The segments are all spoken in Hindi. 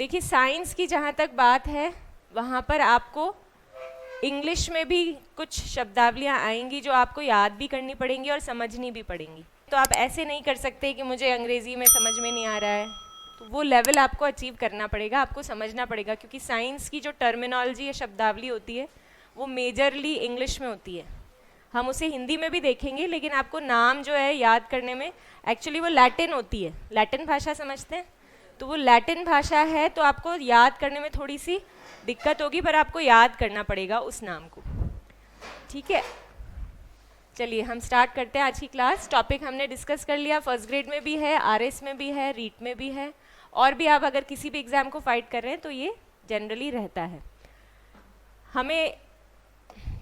देखिए साइंस की जहाँ तक बात है वहाँ पर आपको इंग्लिश में भी कुछ शब्दावलियाँ आएंगी जो आपको याद भी करनी पड़ेंगी और समझनी भी पड़ेंगी। तो आप ऐसे नहीं कर सकते कि मुझे अंग्रेज़ी में समझ में नहीं आ रहा है, तो वो लेवल आपको अचीव करना पड़ेगा, आपको समझना पड़ेगा, क्योंकि साइंस की जो टर्मिनोलॉजी या शब्दावली होती है वो मेजरली इंग्लिश में होती है। हम उसे हिंदी में भी देखेंगे, लेकिन आपको नाम जो है याद करने में एक्चुअली वो लैटिन होती है। लैटिन भाषा समझते हैं? तो वो लैटिन भाषा है, तो आपको याद करने में थोड़ी सी दिक्कत होगी, पर आपको याद करना पड़ेगा उस नाम को। ठीक है, चलिए हम स्टार्ट करते हैं आज की क्लास। टॉपिक हमने डिस्कस कर लिया, फर्स्ट ग्रेड में भी है, आरएस में भी है, रीट में भी है, और भी आप अगर किसी भी एग्ज़ाम को फाइट कर रहे हैं तो ये जनरली रहता है। हमें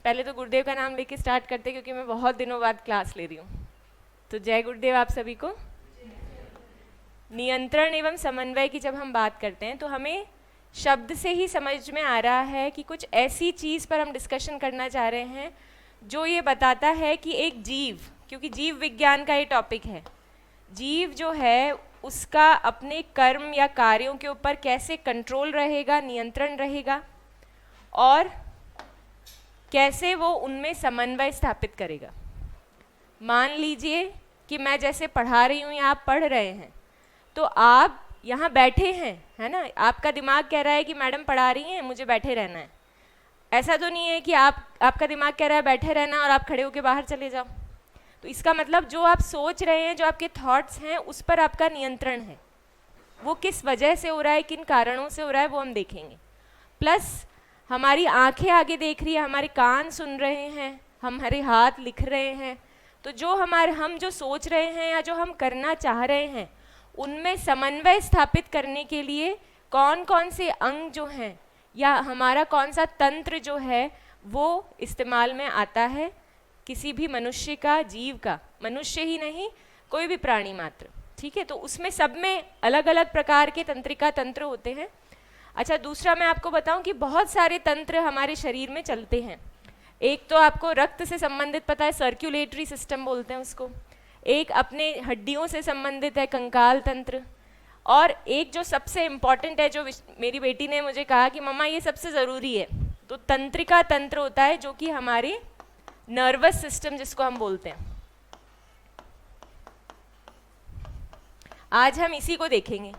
पहले तो गुरुदेव का नाम लेके स्टार्ट करते हैं, क्योंकि मैं बहुत दिनों बाद क्लास ले रही हूँ। तो जय गुरुदेव आप सभी को। नियंत्रण एवं समन्वय की जब हम बात करते हैं तो हमें शब्द से ही समझ में आ रहा है कि कुछ ऐसी चीज़ पर हम डिस्कशन करना चाह रहे हैं जो ये बताता है कि एक जीव, क्योंकि जीव विज्ञान का ये टॉपिक है, जीव जो है उसका अपने कर्म या कार्यों के ऊपर कैसे कंट्रोल रहेगा, नियंत्रण रहेगा, और कैसे वो उनमें समन्वय स्थापित करेगा। मान लीजिए कि मैं जैसे पढ़ा रही हूँ या आप पढ़ रहे हैं, तो आप यहाँ बैठे हैं, है ना, आपका दिमाग कह रहा है कि मैडम पढ़ा रही हैं, मुझे बैठे रहना है। ऐसा तो नहीं है कि आपका दिमाग कह रहा है बैठे रहना और आप खड़े होकर बाहर चले जाओ। तो इसका मतलब जो आप सोच रहे हैं, जो आपके थॉट्स हैं, उस पर आपका नियंत्रण है। वो किस वजह से हो रहा है, किन कारणों से हो रहा है, वो हम देखेंगे। प्लस हमारी आंखें आगे देख रही है, हमारे कान सुन रहे हैं, हमारे हाथ लिख रहे हैं। तो जो हम जो सोच रहे हैं या जो हम करना चाह रहे हैं, उनमें समन्वय स्थापित करने के लिए कौन कौन से अंग जो हैं या हमारा कौन सा तंत्र जो है वो इस्तेमाल में आता है किसी भी मनुष्य का, जीव का, मनुष्य ही नहीं कोई भी प्राणी मात्र। ठीक है, तो उसमें सब में अलग अलग प्रकार के तंत्रिका तंत्र होते हैं। अच्छा, दूसरा मैं आपको बताऊं कि बहुत सारे तंत्र हमारे शरीर में चलते हैं। एक तो आपको रक्त से संबंधित पता है, सर्कुलेटरी सिस्टम बोलते हैं उसको। एक अपने हड्डियों से संबंधित है, कंकाल तंत्र। और एक जो सबसे इम्पॉर्टेंट है, जो मेरी बेटी ने मुझे कहा कि मम्मा ये सबसे ज़रूरी है, तो तंत्रिका तंत्र होता है, जो कि हमारे नर्वस सिस्टम जिसको हम बोलते हैं। आज हम इसी को देखेंगे।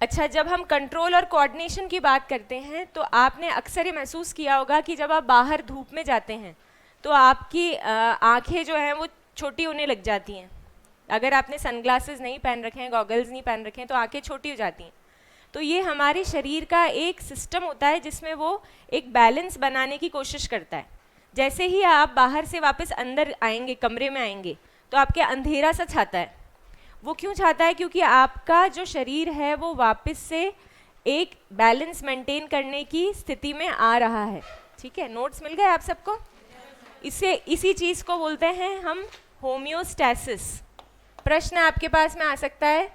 अच्छा, जब हम कंट्रोल और कोऑर्डिनेशन की बात करते हैं तो आपने अक्सर ये महसूस किया होगा कि जब आप बाहर धूप में जाते हैं तो आपकी आंखें जो हैं वो छोटी होने लग जाती हैं। अगर आपने सनग्लासेस नहीं पहन रखे हैं, गॉगल्स नहीं पहन रखे हैं, तो आंखें छोटी हो जाती हैं। तो ये हमारे शरीर का एक सिस्टम होता है जिसमें वो एक बैलेंस बनाने की कोशिश करता है। जैसे ही आप बाहर से वापस अंदर आएंगे, कमरे में आएंगे, तो आपके अंधेरा सा छाता है। वो क्यों चाहता है? क्योंकि आपका जो शरीर है वो वापस से एक बैलेंस मेंटेन करने की स्थिति में आ रहा है। ठीक है, नोट्स मिल गए आप सबको? इसी चीज़ को बोलते हैं हम होम्योस्टैसिस। प्रश्न आपके पास में आ सकता है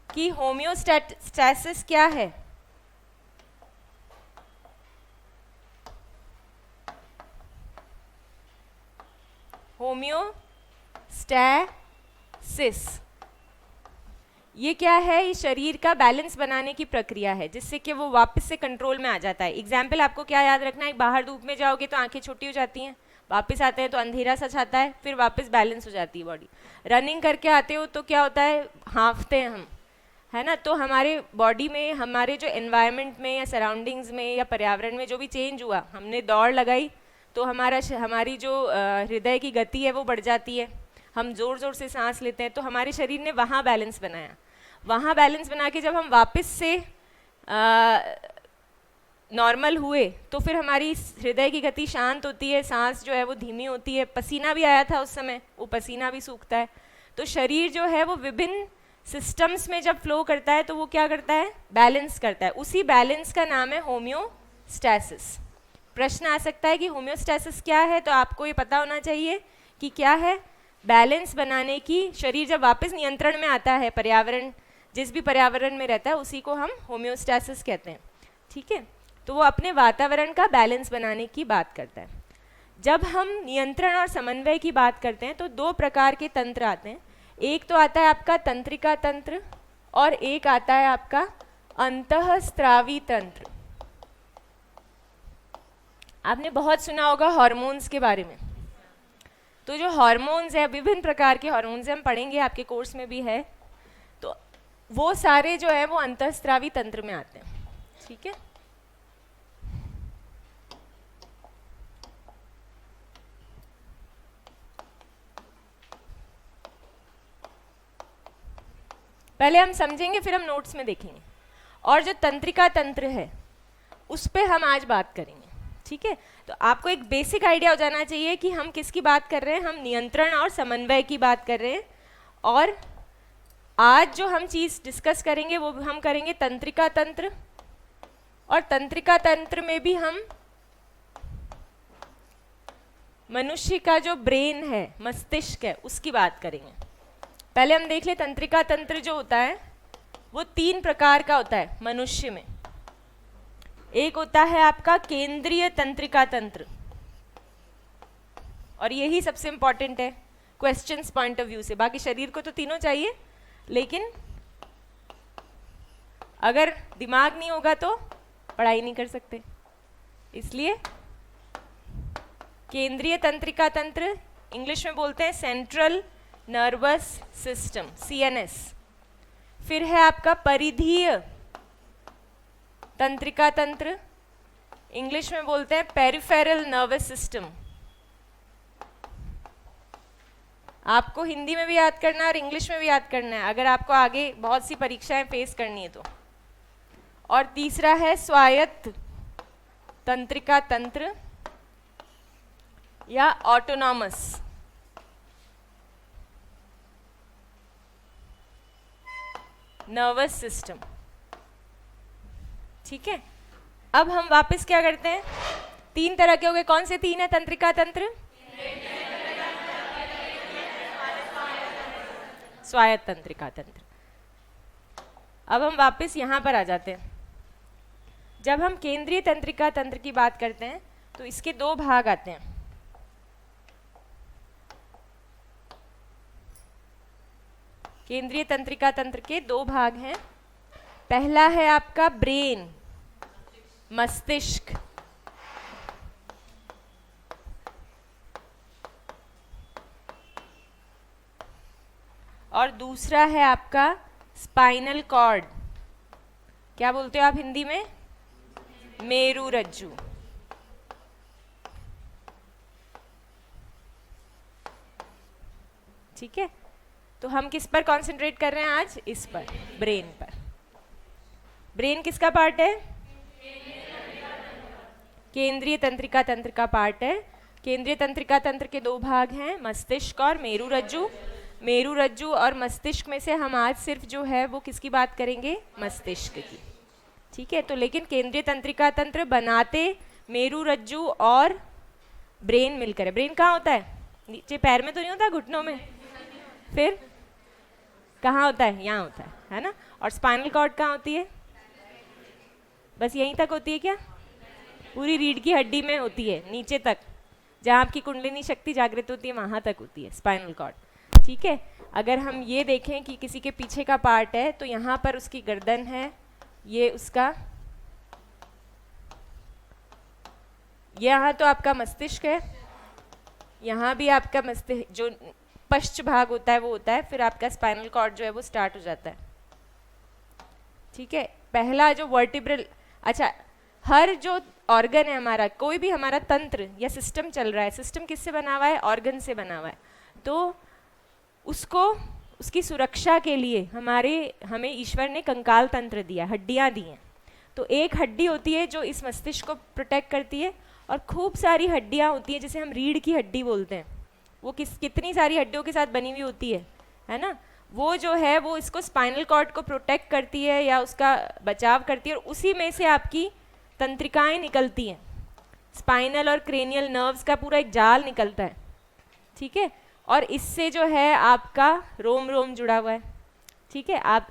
कि होम्योस्टैसिस क्या है? होम्योस्टैसिस ये क्या है? ये शरीर का बैलेंस बनाने की प्रक्रिया है जिससे कि वो वापस से कंट्रोल में आ जाता है। एग्जाम्पल आपको क्या याद रखना है? बाहर धूप में जाओगे तो आंखें छोटी हो जाती हैं, वापस आते हैं तो अंधेरा सा छाता है, फिर वापस बैलेंस हो जाती है बॉडी। रनिंग करके आते हो तो क्या होता है? हाँफते हैं हम, है ना। तो हमारे बॉडी में, हमारे जो एनवायरनमेंट में या सराउंडिंग्स में या पर्यावरण में जो भी चेंज हुआ, हमने दौड़ लगाई तो हमारी जो हृदय की गति है वो बढ़ जाती है, हम ज़ोर ज़ोर से सांस लेते हैं, तो हमारे शरीर ने वहाँ बैलेंस बनाया। वहाँ बैलेंस बना के जब हम वापस से नॉर्मल हुए तो फिर हमारी हृदय की गति शांत होती है, सांस जो है वो धीमी होती है, पसीना भी आया था उस समय, वो पसीना भी सूखता है। तो शरीर जो है वो विभिन्न सिस्टम्स में जब फ्लो करता है तो वो क्या करता है? बैलेंस करता है। उसी बैलेंस का नाम है होम्योस्टैसिस। प्रश्न आ सकता है कि होम्योस्टैसिस क्या है, तो आपको ये पता होना चाहिए कि क्या है। बैलेंस बनाने की, शरीर जब वापस नियंत्रण में आता है, पर्यावरण जिस भी पर्यावरण में रहता है उसी को हम होम्योस्टैसिस कहते हैं। ठीक है, तो वो अपने वातावरण का बैलेंस बनाने की बात करता है। जब हम नियंत्रण और समन्वय की बात करते हैं तो दो प्रकार के तंत्र आते हैं। एक तो आता है आपका तंत्रिका तंत्र और एक आता है आपका अंतःस्रावी तंत्र। आपने बहुत सुना होगा हार्मोन्स के बारे में। तो जो हार्मोन्स है, विभिन्न प्रकार के हार्मोन्स हम पढ़ेंगे, आपके कोर्स में भी है, तो वो सारे जो है वो अंतःस्रावी तंत्र में आते हैं। ठीक है, पहले हम समझेंगे फिर हम नोट्स में देखेंगे। और जो तंत्रिका तंत्र है उस पे हम आज बात करेंगे। ठीक है, तो आपको एक बेसिक आइडिया हो जाना चाहिए कि हम किसकी बात कर रहे हैं। हम नियंत्रण और समन्वय की बात कर रहे हैं। और आज जो हम चीज़ डिस्कस करेंगे वो हम करेंगे तंत्रिका तंत्र, और तंत्रिका तंत्र में भी हम मनुष्य का जो ब्रेन है, मस्तिष्क है, उसकी बात करेंगे। पहले हम देख ले तंत्रिका तंत्र जो होता है वो 3 प्रकार का होता है मनुष्य में। एक होता है आपका केंद्रीय तंत्रिका तंत्र, और यही सबसे इंपॉर्टेंट है क्वेश्चंस पॉइंट ऑफ व्यू से। बाकी शरीर को तो तीनों चाहिए, लेकिन अगर दिमाग नहीं होगा तो पढ़ाई नहीं कर सकते। इसलिए केंद्रीय तंत्रिका तंत्र, इंग्लिश में बोलते हैं सेंट्रल नर्वस सिस्टम, CNS। फिर है आपका परिधीय तंत्रिका तंत्र, इंग्लिश में बोलते हैं पेरिफेरल नर्वस सिस्टम। आपको हिंदी में भी याद करना है और इंग्लिश में भी याद करना है, अगर आपको आगे बहुत सी परीक्षाएं फेस करनी है तो। और तीसरा है स्वायत्त तंत्रिका तंत्र या ऑटोनॉमस। Nervous system. ठीक है, अब हम वापस क्या करते हैं, 3 तरह के हो गए। कौन से 3 है तंत्रिका तंत्र? स्वायत्त तंत्रिका तंत्र। अब हम वापस यहां पर आ जाते हैं। जब हम केंद्रीय तंत्रिका तंत्र की बात करते हैं तो इसके 2 भाग आते हैं। केंद्रीय तंत्रिका तंत्र के 2 भाग हैं। पहला है आपका ब्रेन, मस्तिष्क, और दूसरा है आपका स्पाइनल कॉर्ड। क्या बोलते हो आप हिंदी में? मेरुरज्जु। ठीक है, तो हम किस पर कंसंट्रेट कर रहे हैं आज? इस पर, ब्रेन पर। ब्रेन किसका पार्ट है? केंद्रीय तंत्रिका तंत्र का पार्ट है। केंद्रीय तंत्रिका तंत्र के 2 भाग हैं, मस्तिष्क और मेरुरज्जु। मेरुरज्जु और मस्तिष्क में से हम आज सिर्फ जो है वो किसकी बात करेंगे? मस्तिष्क की। ठीक है, तो लेकिन केंद्रीय तंत्रिका तंत्र बनाते मेरुरज्जु और ब्रेन मिलकर है। ब्रेन कहाँ होता है? नीचे पैर में तो नहीं होता, घुटनों में। फिर कहाँ होता है? यहाँ होता है ना। और स्पाइनल कॉर्ड कहाँ होती है? बस यहीं तक होती है क्या? पूरी रीढ़ की हड्डी में होती है, नीचे तक, जहाँ आपकी कुंडलिनी शक्ति जागृत होती है वहाँ तक होती है स्पाइनल कॉर्ड। ठीक है, अगर हम ये देखें कि किसी के पीछे का पार्ट है तो यहाँ पर उसकी गर्दन है, ये उसका, यहाँ तो आपका मस्तिष्क है, यहाँ भी आपका मस्तिष्क जो पश्च भाग होता है वो होता है, फिर आपका स्पाइनल कॉर्ड जो है वो स्टार्ट हो जाता है। ठीक है, पहला जो वर्टिब्रल, अच्छा, हर जो ऑर्गन है हमारा, कोई भी हमारा तंत्र या सिस्टम चल रहा है, सिस्टम किससे बना हुआ है? ऑर्गन से बना हुआ है। तो उसको, उसकी सुरक्षा के लिए हमें ईश्वर ने कंकाल तंत्र दिया, हड्डियाँ दी हैं। तो एक हड्डी होती है जो इस मस्तिष्क को प्रोटेक्ट करती है, और खूब सारी हड्डियाँ होती हैं जिसे हम रीढ़ की हड्डी बोलते हैं। वो कितनी सारी हड्डियों के साथ बनी हुई होती है ना। वो जो है वो इसको स्पाइनल कॉर्ड को प्रोटेक्ट करती है या उसका बचाव करती है, और उसी में से आपकी तंत्रिकाएं निकलती हैं। स्पाइनल और क्रेनियल नर्व्स का पूरा एक जाल निकलता है। ठीक है, और इससे जो है आपका रोम रोम जुड़ा हुआ है। ठीक है,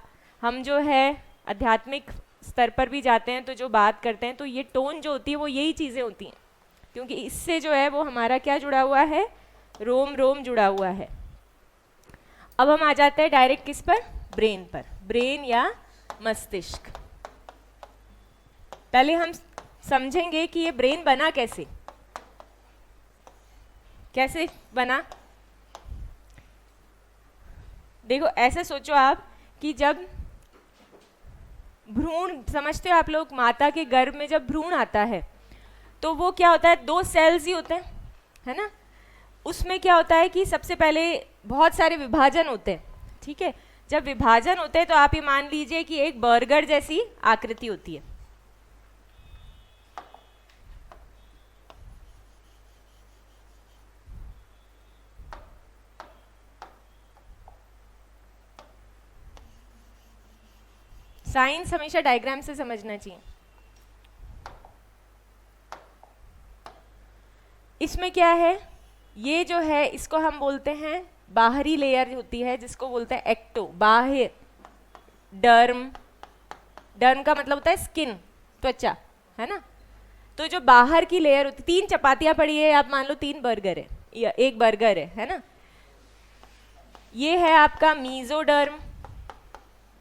हम जो है आध्यात्मिक स्तर पर भी जाते हैं तो जो बात करते हैं तो ये टोन जो होती है वो यही चीज़ें होती हैं। क्योंकि इससे जो है वो हमारा क्या जुड़ा हुआ है, रोम रोम जुड़ा हुआ है। अब हम आ जाते हैं डायरेक्ट किस पर, ब्रेन पर, ब्रेन या मस्तिष्क। पहले हम समझेंगे कि ये ब्रेन बना कैसे, कैसे बना। देखो ऐसे सोचो आप कि जब भ्रूण, समझते हो आप लोग, माता के गर्भ में जब भ्रूण आता है तो वो क्या होता है, 2 सेल्स ही होते हैं, है ना। उसमें क्या होता है कि सबसे पहले बहुत सारे विभाजन होते हैं, ठीक है। जब विभाजन होते हैं तो आप ये मान लीजिए कि एक बर्गर जैसी आकृति होती है। साइंस हमेशा डायग्राम से समझना चाहिए। इसमें क्या है, ये जो है इसको हम बोलते हैं बाहरी लेयर होती है, जिसको बोलते हैं एक्टो, बाह्य। डर्म, डर्म का मतलब होता है स्किन, त्वचा, है ना। तो जो बाहर की लेयर होती, 3 चपातियां पड़ी है, आप मान लो 3 बर्गर है या 1 बर्गर है ना। ये है आपका मीजोडर्म।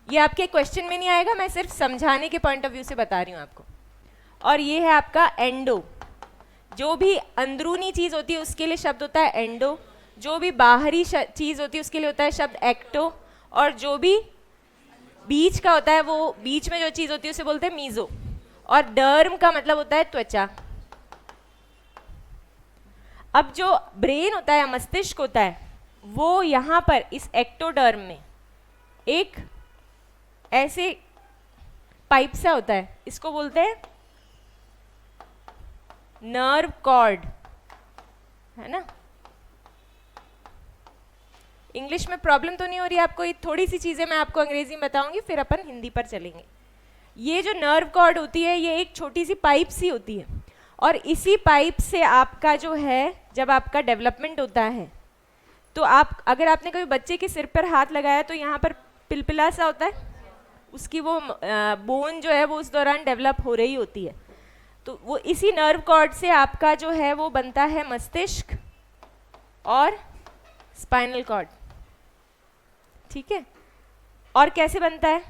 ये आपके क्वेश्चन में नहीं आएगा, मैं सिर्फ समझाने के पॉइंट ऑफ व्यू से बता रही हूँ आपको। और ये है आपका एंडो। जो भी अंदरूनी चीज होती है उसके लिए शब्द होता है एंडो, जो भी बाहरी चीज होती है उसके लिए होता है शब्द एक्टो, और जो भी बीच का होता है, वो बीच में जो चीज होती है उसे बोलते हैं मीजो। और डर्म का मतलब होता है त्वचा। अब जो ब्रेन होता है, मस्तिष्क होता है, वो यहां पर इस एक्टोडर्म में एक ऐसे पाइप सा होता है, इसको बोलते हैं नर्व कॉर्ड, है ना। इंग्लिश में प्रॉब्लम तो नहीं हो रही आपको, ये थोड़ी सी चीजें मैं आपको अंग्रेजी में बताऊंगी, फिर अपन हिंदी पर चलेंगे। ये जो नर्व कॉर्ड होती है, ये एक छोटी सी पाइप सी होती है, और इसी पाइप से आपका जो है, जब आपका डेवलपमेंट होता है, तो आप, अगर आपने कभी बच्चे के सिर पर हाथ लगाया तो यहाँ पर पिलपिला सा होता है, उसकी वो बोन जो है वो उस दौरान डेवलप हो रही होती है। तो वो इसी नर्व कॉर्ड से आपका जो है वो बनता है मस्तिष्क और स्पाइनल कॉर्ड, ठीक है। और कैसे बनता है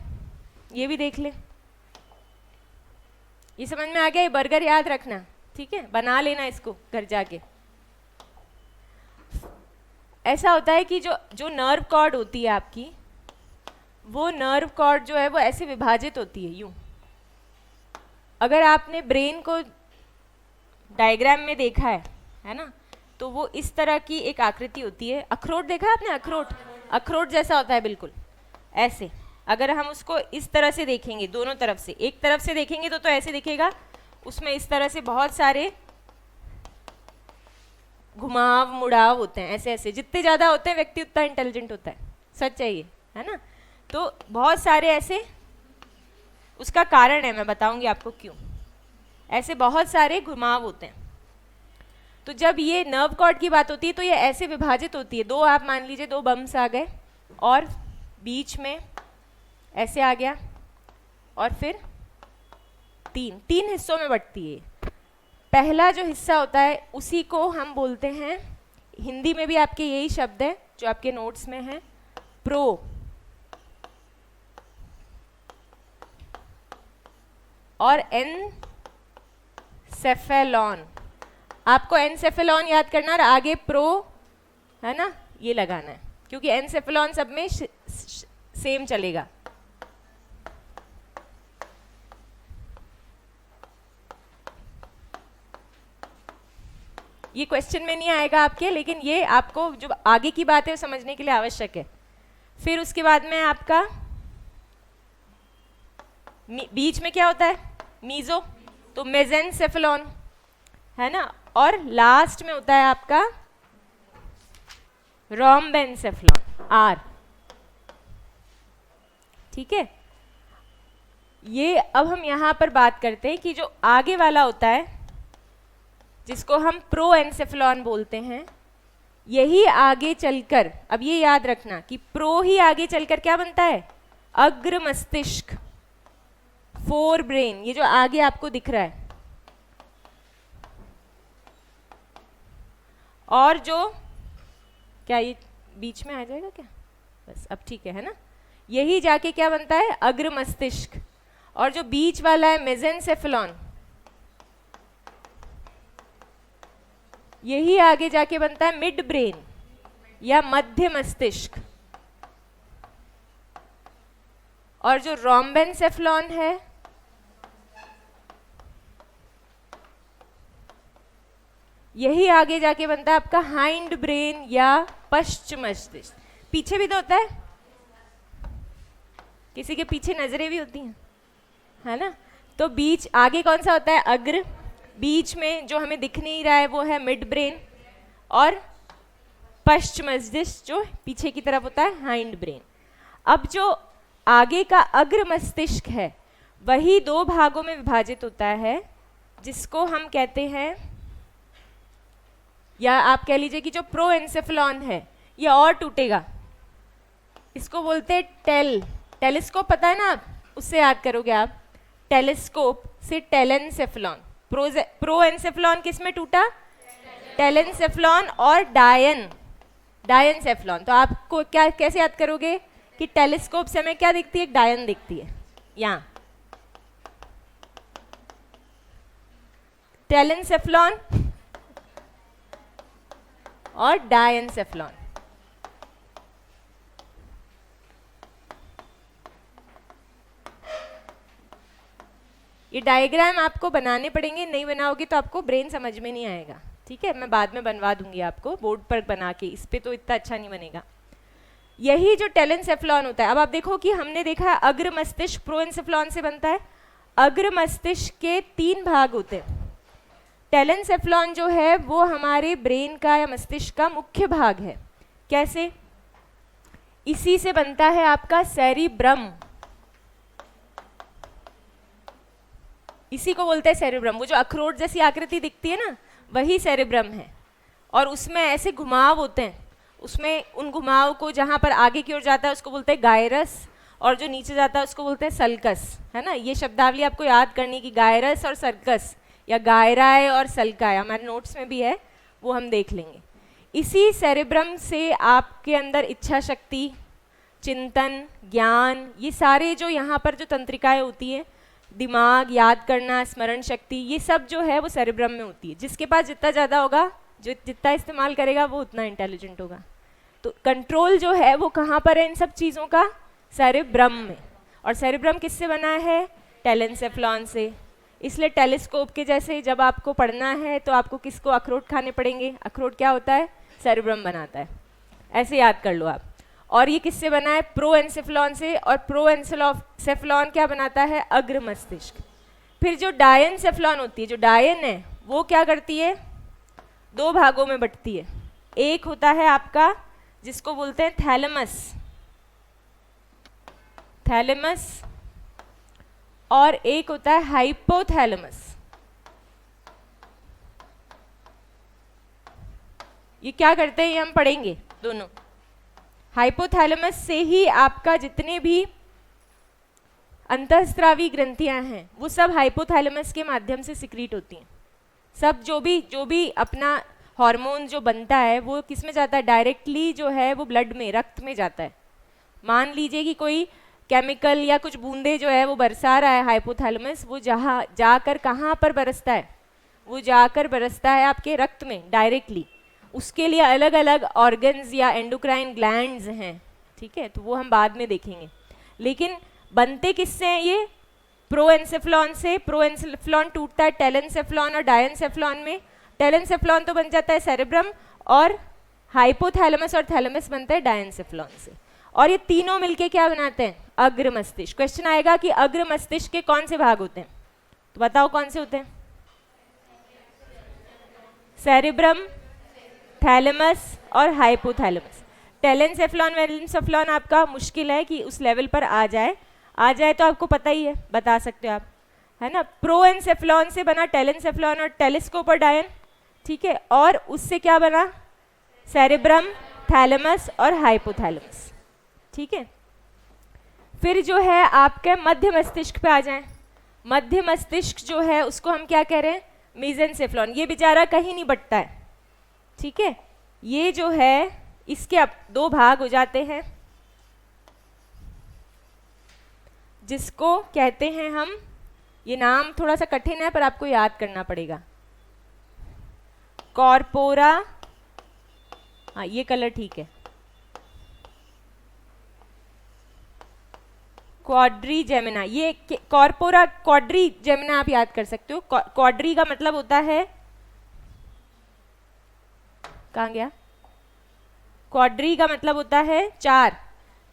ये भी देख ले। ये समझ में आ गया, ये बर्गर याद रखना, ठीक है, बना लेना इसको घर जाके। ऐसा होता है कि जो नर्व कॉर्ड होती है आपकी, वो नर्व कॉर्ड जो है वो ऐसे विभाजित होती है यूं। अगर आपने ब्रेन को डायग्राम में देखा है ना, तो वो इस तरह की एक आकृति होती है। अखरोट देखा है आपने, अखरोट, अखरोट जैसा होता है बिल्कुल ऐसे। अगर हम उसको इस तरह से देखेंगे, दोनों तरफ से, एक तरफ से देखेंगे तो ऐसे दिखेगा, उसमें इस तरह से बहुत सारे घुमाव मुड़ाव होते हैं, ऐसे ऐसे। जितने ज्यादा होते हैं व्यक्ति उतना इंटेलिजेंट होता है, सच है ये, है ना। तो बहुत सारे ऐसे, उसका कारण है, मैं बताऊंगी आपको क्यों। ऐसे बहुत सारे घुमाव होते हैं। तो जब ये नर्व कॉर्ड की बात होती है तो ये ऐसे विभाजित होती है, 2 आप मान लीजिए 2 बम्स आ गए, और बीच में ऐसे आ गया, और फिर 3 हिस्सों में बंटती है। पहला जो हिस्सा होता है उसी को हम बोलते हैं, हिंदी में भी आपके यही शब्द है जो आपके नोट्स में है, प्रो। और एनसेफेलॉन, आपको एनसेफेलॉन याद करना और आगे प्रो, है ना, ये लगाना है, क्योंकि एनसेफेलॉन सब में सेम चलेगा। ये क्वेश्चन में नहीं आएगा आपके, लेकिन ये आपको जो आगे की बात है वो समझने के लिए आवश्यक है। फिर उसके बाद में आपका बीच में क्या होता है, मीजो, तो मेजेनसेफेलॉन, है ना। और लास्ट में होता है आपका रोम्बेनसेफेलॉन, आर, ठीक है। ये अब हम यहां पर बात करते हैं कि जो आगे वाला होता है, जिसको हम प्रोएन्सेफेलॉन बोलते हैं, यही आगे चलकर, अब ये याद रखना कि प्रो ही आगे चलकर क्या बनता है, अग्र मस्तिष्क, फोर ब्रेन। ये जो आगे आपको दिख रहा है, और जो क्या ये बीच में आ जाएगा क्या, बस अब ठीक है ना, यही जाके क्या बनता है अग्र मस्तिष्क, और जो बीच वाला है मेसेनसेफेलॉन, यही आगे जाके बनता है मिड ब्रेन या मध्य मस्तिष्क, और जो रोम्बेनसेफेलॉन है यही आगे जाके बनता है आपका हाइंड ब्रेन या पश्च मस्तिष्क। पीछे भी तो होता है, किसी के पीछे नजरें भी होती हैं, है ना। तो बीच आगे कौन सा होता है अग्र, बीच में जो हमें दिख नहीं रहा है वो है मिड ब्रेन, और पश्च मस्तिष्क जो पीछे की तरफ होता है हाइंड ब्रेन। अब जो आगे का अग्र मस्तिष्क है वही दो भागों में विभाजित होता है, जिसको हम कहते हैं, या आप कह लीजिए कि जो प्रोएन्सेफेलॉन है ये और टूटेगा, इसको बोलते हैं टेलीस्कोप, पता है ना आप, उससे याद करोगे आप, टेलीस्कोप से टेलेनसेफेलॉन। प्रोएन्सेफेलॉन किस में टूटा, टेलेनसेफेलॉन और डायनसेफेलॉन। तो आपको क्या कैसे याद करोगे कि टेलीस्कोप से हमें क्या दिखती है, एक डायन दिखती है, यहाँ टेलेनसेफेलॉन और डायनसेफेलॉन। ये डायग्राम आपको बनाने पड़ेंगे, नहीं बनाओगे तो आपको ब्रेन समझ में नहीं आएगा, ठीक है। मैं बाद में बनवा दूंगी आपको बोर्ड पर बना के, इस पे तो इतना अच्छा नहीं बनेगा। यही जो टेलेनसेफेलॉन होता है, अब आप देखो कि हमने देखा अग्र मस्तिष्क प्रोएन्सेफेलॉन से बनता है। अग्र मस्तिष्क के 3 भाग होते हैं। टेलेनसेफेलॉन जो है वो हमारे ब्रेन का या मस्तिष्क का मुख्य भाग है। कैसे, इसी से बनता है आपका सेरिब्रम, इसी को बोलते हैं सेरिब्रम। वो जो अखरोट जैसी आकृति दिखती है ना, वही सेरिब्रम है, और उसमें ऐसे घुमाव होते हैं, उसमें उन घुमाव को जहाँ पर आगे की ओर जाता है उसको बोलते हैं गायरस, और जो नीचे जाता है उसको बोलते हैं सल्कस, है ना। ये शब्दावली आपको याद करनी कि गायरस और सर्कस, या गायराय और सल्काय, हमारे नोट्स में भी है, वो हम देख लेंगे। इसी सेरिब्रम से आपके अंदर इच्छा शक्ति, चिंतन, ज्ञान, ये सारे जो यहाँ पर जो तंत्रिकाएं होती हैं, दिमाग, याद करना, स्मरण शक्ति, ये सब जो है वो सेरिब्रम में होती है। जिसके पास जितना ज़्यादा होगा, जो जितना इस्तेमाल करेगा वो उतना इंटेलिजेंट होगा। तो कंट्रोल जो है वो कहाँ पर है इन सब चीज़ों का, सेरिब्रम में। और सेरिब्रम किससे बना है, टेलेनसेफेलॉन से। इसलिए टेलीस्कोप के जैसे जब आपको पढ़ना है तो आपको किसको, अखरोट खाने पड़ेंगे। अखरोट क्या होता है, सेरिब्रम बनाता है, ऐसे याद कर लो आप। और ये किससे बना है, प्रोएन्सेफेलॉन से, और प्रोएन्सेफेलॉन क्या बनाता है, अग्र मस्तिष्क। फिर जो डायनसेफेलॉन होती है, जो डायन है वो क्या करती है, 2 भागों में बंटती है। एक होता है आपका जिसको बोलते हैं थैलेमस, और एक होता है हाइपोथैलेमस। ये क्या करते हैं ये हम पढ़ेंगे दोनों। हाइपोथैलेमस से ही आपका जितने भी अंतःस्रावी ग्रंथियां हैं वो सब हाइपोथैलेमस के माध्यम से सिक्रीट होती हैं। सब जो भी अपना हार्मोन जो बनता है वो किस में जाता है, डायरेक्टली जो है वो ब्लड में, रक्त में जाता है। मान लीजिए कि कोई केमिकल या कुछ बूंदे जो है वो बरसा रहा है हाइपोथैलेमस, वो जहाँ जाकर कहाँ पर बरसता है, वो जाकर बरसता है आपके रक्त में डायरेक्टली। उसके लिए अलग अलग ऑर्गन्स या एंडोक्राइन ग्लैंड्स हैं, ठीक है, तो वो हम बाद में देखेंगे। लेकिन बनते किससे हैं ये, प्रोएन्सेफेलॉन से। प्रोएन्सेफेलॉन टूटता है टेलेनसेफेलॉन और डायनसेफेलॉन में। टेलेनसेफेलॉन तो बन जाता है सेरिब्रम, और हाइपोथैलेमस और थैलेमस बनता है डायनसेफेलॉन से। और ये तीनों मिलके क्या बनाते हैं, अग्र मस्तिष्क। क्वेश्चन आएगा कि अग्र मस्तिष्क के कौन से भाग होते हैं, तो बताओ कौन से होते हैं, सेरिब्रम, थैलेमस और हाइपोथैलेमस। टेलेनसेफेलॉन वेलेनसेफेलॉन आपका मुश्किल है कि उस लेवल पर आ जाए तो आपको पता ही है, बता सकते हो आप, है ना। प्रोएन्सेफेलॉन से बना टेलेनसेफेलॉन और टेलीस्कोप और डायन, ठीक है, और उससे क्या बना, सेरिब्रम, थैलेमस और हाइपोथैलेमस, ठीक है। फिर जो है आपके मध्य मस्तिष्क पे आ जाएं। मध्य मस्तिष्क जो है उसको हम क्या कह रहे हैं, मेसेनसेफेलॉन। ये बेचारा कहीं नहीं बटता है, ठीक है, ये जो है इसके अब दो भाग हो जाते हैं, जिसको कहते हैं हम, ये नाम थोड़ा सा कठिन है पर आपको याद करना पड़ेगा, कॉर्पोरा, हाँ ये कलर ठीक है, क्वाड्री जेमिना, ये कॉर्पोरा क्वाड्री जेमिना आप याद कर सकते हो। क्वाड्री का मतलब होता है, कहाँ गया, क्वाड्री का मतलब होता है चार,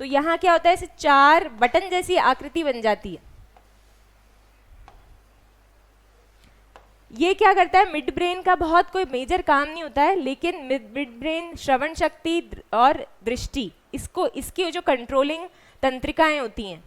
तो यहाँ क्या होता है, इसे चार बटन जैसी आकृति बन जाती है। ये क्या करता है, मिड ब्रेन का बहुत कोई मेजर काम नहीं होता है, लेकिन मिड ब्रेन श्रवण शक्ति और दृष्टि, इसको इसकी जो कंट्रोलिंग तंत्रिकाएं होती हैं,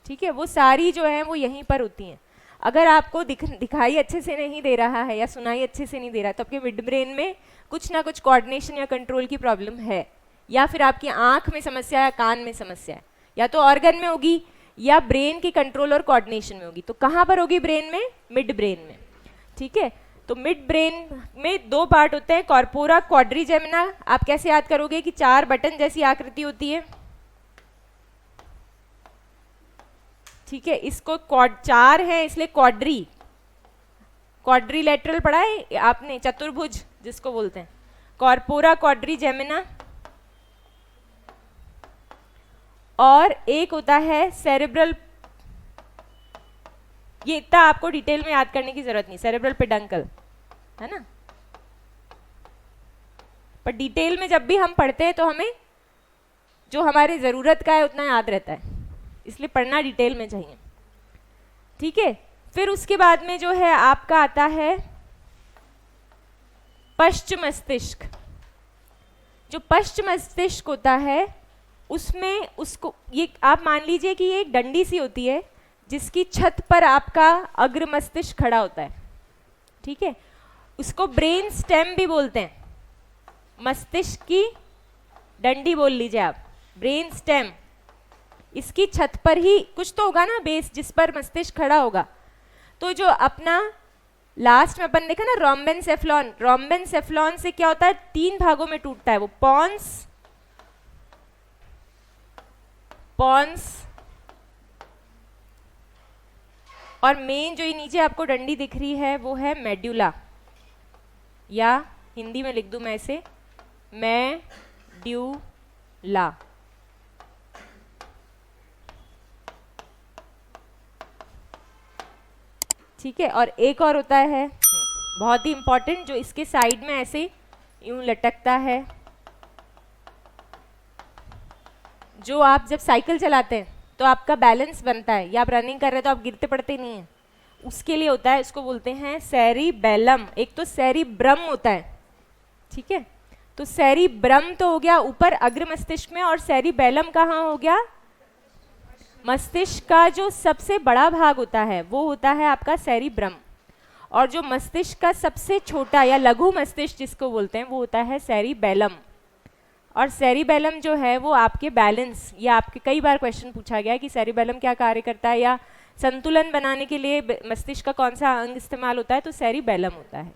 ठीक है, वो सारी जो है वो यहीं पर होती हैं। अगर आपको दिखाई अच्छे से नहीं दे रहा है या सुनाई अच्छे से नहीं दे रहा है, तो आपके मिड ब्रेन में कुछ ना कुछ कोऑर्डिनेशन या कंट्रोल की प्रॉब्लम है, या फिर आपकी आंख में समस्या या कान में समस्या है, या तो ऑर्गन में होगी या ब्रेन की कंट्रोल और कोऑर्डिनेशन में होगी। तो कहाँ पर होगी ब्रेन में, मिड ब्रेन में, ठीक है। तो मिड ब्रेन में दो पार्ट होते हैं, कॉर्पोरा क्वाड्रीजेमिना, आप कैसे याद करोगे कि चार बटन जैसी आकृति होती है, ठीक है, इसको चार है इसलिए क्वाड्री, क्वाड्रीलेटरल पढ़ा है आपने, चतुर्भुज जिसको बोलते हैं, कॉर्पोरा क्वाड्रीजेमिना, और एक होता है सेरेब्रल, ये इतना आपको डिटेल में याद करने की जरूरत नहीं, सेरेब्रल पेडंकल है ना, पर डिटेल में जब भी हम पढ़ते हैं तो हमें जो हमारी जरूरत का है उतना याद रहता है, इसलिए पढ़ना डिटेल में चाहिए, ठीक है। फिर उसके बाद में जो है आपका आता है पश्च मस्तिष्क। जो पश्च मस्तिष्क होता है उसमें उसको, ये आप मान लीजिए कि ये एक डंडी सी होती है जिसकी छत पर आपका अग्र मस्तिष्क खड़ा होता है, ठीक है, उसको ब्रेन स्टेम भी बोलते हैं, मस्तिष्क की डंडी बोल लीजिए आप, ब्रेन स्टेम, इसकी छत पर ही कुछ तो होगा ना बेस जिस पर मस्तिष्क खड़ा होगा। तो जो अपना लास्ट में अपन देखा ना रोम्बेनसेफ्लॉन, रोम्बेनसेफ्लॉन से क्या होता है, तीन भागों में टूटता है वो, पॉन्स, पॉन्स और मेन जो ये नीचे आपको डंडी दिख रही है वो है मेड्यूला, या हिंदी में लिख दूं मैं इसे मेड्यूला, ठीक है। और एक और होता है बहुत ही इंपॉर्टेंट, जो इसके साइड में ऐसे यूं लटकता है, जो आप जब साइकिल चलाते हैं तो आपका बैलेंस बनता है, या आप रनिंग कर रहे हैं तो आप गिरते पड़ते नहीं हैं, उसके लिए होता है, इसको बोलते हैं सेरिबेलम। एक तो सेरिब्रम होता है, ठीक है, तो सेरिब्रम तो हो गया ऊपर अग्र मस्तिष्क में, और सेरिबेलम कहाँ हो गया, मस्तिष्क का जो सबसे बड़ा भाग होता है वो होता है आपका सेरिब्रम, और जो मस्तिष्क का सबसे छोटा या लघु मस्तिष्क जिसको बोलते हैं वो होता है सेरिबेलम। और सेरिबेलम जो है वो आपके बैलेंस, या आपके कई बार क्वेश्चन पूछा गया कि सेरिबेलम क्या कार्य करता है, या संतुलन बनाने के लिए मस्तिष्क का कौन सा अंग इस्तेमाल होता है, तो सेरिबेलम होता है,